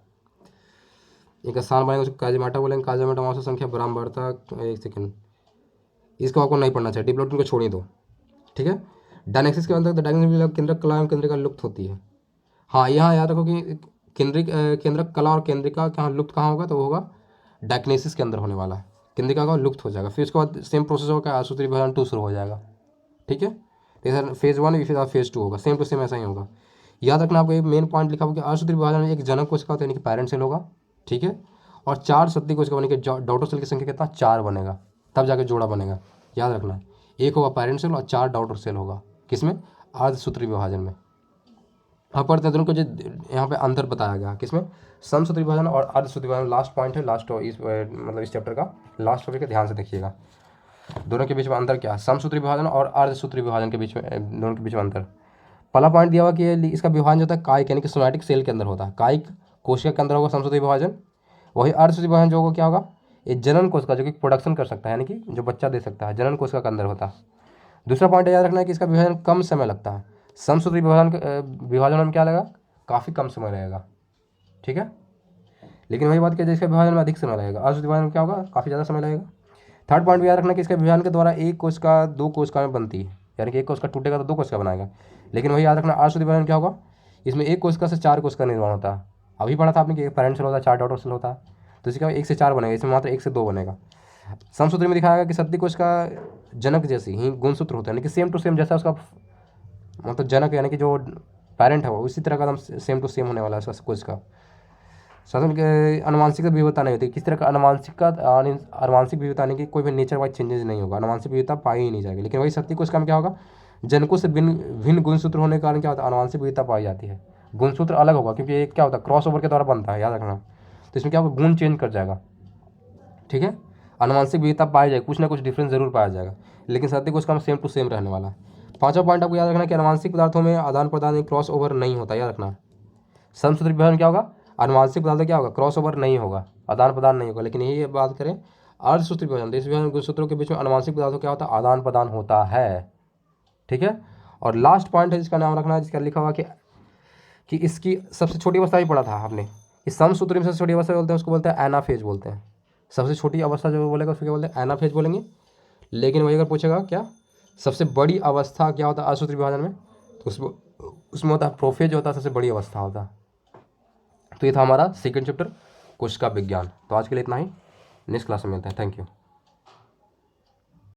एक स्थान बनेगा उसको काइजेमाटा बोलेंगे। काइजेमाटा वहाँ से संख्या बराबरता, एक सेकेंड, इसको आपको नहीं पढ़ना चाहिए, डिप्लोटिन को छोड़ ही दो, ठीक है। डायनेक्सिस के अंदर डायनेक्सिस केंद्रक कला एवं केंद्रिका लुप्त होती है। हाँ, यहाँ याद रखो कि केंद्रक कला और केंद्रिका कहाँ लुप्त कहाँ होगा, तो वो होगा डायक्नेसिस के अंदर होने वाला है, केंद्रिका का लुप्त हो जाएगा। फिर उसके बाद सेम प्रोसेस होगा, आसूत्री विभाजन 2 शुरू हो जाएगा, ठीक है। तो फेज़ 1 फिर फेज़ 2 होगा, सेम टू सेम ऐसा ही होगा। याद रखना आपको ये मेन पॉइंट लिखा होगा कि आसूत्री विभाजन में एक जनक कोशिका होता है, यानी कि पैरेंट सेल होगा, ठीक है, और 4 सत्ती कोशिका बनेगी, डॉटर सेल की संख्या कितना, 4 बनेगा, तब जाके जोड़ा बनेगा। याद रखना है, एक होगा पैरेंट सेल और 4 डॉटर सेल होगा, किसमें, अर्धसूत्री विभाजन में। अब पढ़ते हैं दोनों को, जो यहाँ पे अंतर बताया गया किसमें, समसूत्री विभाजन और अर्धसूत्री विभाजन। लास्ट पॉइंट है, लास्ट इस मतलब इस चैप्टर का लास्ट टॉपिक है, ध्यान से देखिएगा। दोनों के बीच में अंतर क्या है, समसूत्री विभाजन और अर्धसूत्री विभाजन के बीच में, दोनों के बीच में अंतर। पहला पॉइंट दिया हुआ कि इसका विभाजन होता है कायिक यानी कि सोमैटिक सेल के अंदर होता है, कायिक कोशिका के अंदर होगा समसूत्री विभाजन। वही अर्धसूत्री विभाजन जो होगा क्या होगा, ये जनन कोशिका जो कि प्रोडक्शन कर सकता है, यानी कि जो बच्चा दे सकता है, जनन कोशिका के अंदर होता है। दूसरा पॉइंट याद रखना है कि इसका विभाजन कम समय लगता है, समसूत्री विभाजन में क्या लगेगा, काफ़ी कम समय लगेगा, ठीक है। लेकिन वही बात कि इसका विभाजन में अधिक समय लगेगा, अर्धसूत्री विभाजन में क्या होगा, काफ़ी ज़्यादा समय लगेगा। थर्ड पॉइंट भी याद रखना कि इसके विभाजन के द्वारा एक कोशिका 2 कोशिका में बनती है, यानी कि एक कोशिका टूटेगा तो 2 कोशिका बनाएगा। लेकिन वही याद रखना, अर्धसूत्री विभाजन क्या होगा, इसमें एक कोशिका से 4 कोशिका निर्माण होता है। अभी पढ़ा था आपने कि एक पैरेंट सेल होता है, 4 डॉटर सेल होता है, तो इसका 1 से 4 बनेगा, इसमें मात्र 1 से 2 बनेगा। समसूत्री में दिखाया गया कि सत्ती कोशिका जनक जैसी ही गुणसूत्र होता है, यानी कि सेम टू सेम जैसा उसका मतलब जनक यानी कि जो पेरेंट है वो उसी तरह का सेम टू सेम होने वाला है कोशिका। साधन के अनुवांशिक विविधता नहीं होती, किस तरह का अनुवांशिक विविधता नहीं कि कोई भी नेचर वाइज चेंजेस नहीं होगा, अनुवांशिक विविधता पाई ही नहीं जाएगी। लेकिन वही सत्ती कोशिका में क्या होगा, जनकों से भिन्न गुणसूत्र होने के कारण क्या होता है, अनुवांशिक विविधता पाई जाती है, गुणसूत्र अलग होगा, क्योंकि ये क्या होता है, क्रॉस ओवर के द्वारा बनता है, याद रखना। तो इसमें क्या होगा, गुण चेंज कर जाएगा, ठीक है, अनुवांशिक विविधता पाई जाएगी, कुछ ना कुछ डिफरेंस जरूर पाया जाएगा, लेकिन सत्ती कोशिका में सेम टू सेम रहने वाला है। पांचवा पॉइंट आपको याद रखना कि अनुवांशिक पदार्थों में आदान प्रदान क्रॉस ओवर नहीं होता, याद रखना। समसूत्री विभाजन क्या होगा, अनुवांशिक पदार्थ क्या होगा, क्रॉस ओवर नहीं होगा, आदान प्रदान नहीं होगा। लेकिन यही बात करें अर्धसूत्री विभाजन, इस विभाजन गुणसूत्रों के बीच में अनुवांशिक पदार्थों क्या होता है, आदान प्रदान होता है, ठीक है। और लास्ट पॉइंट है जिसका नाम रखना है, जिसका लिखा हुआ कि इसकी सबसे छोटी अवस्था ही पढ़ा था आपने, इस समसूत्री में सबसे छोटी अवस्था बोलते हैं, उसको बोलते हैं एनाफेज बोलते हैं। सबसे छोटी अवस्था जो बोलेगा उसको क्या बोलते हैं, एनाफेज बोलेंगे। लेकिन वही अगर पूछेगा क्या सबसे बड़ी अवस्था क्या होता है अर्धसूत्री विभाजन में, तो उसमें होता है प्रोफेज, होता है सबसे बड़ी अवस्था होता है। तो ये था हमारा सेकंड चैप्टर कोशिका विज्ञान। तो आज के लिए इतना ही, नेक्स्ट क्लास में मिलते हैं, थैंक यू।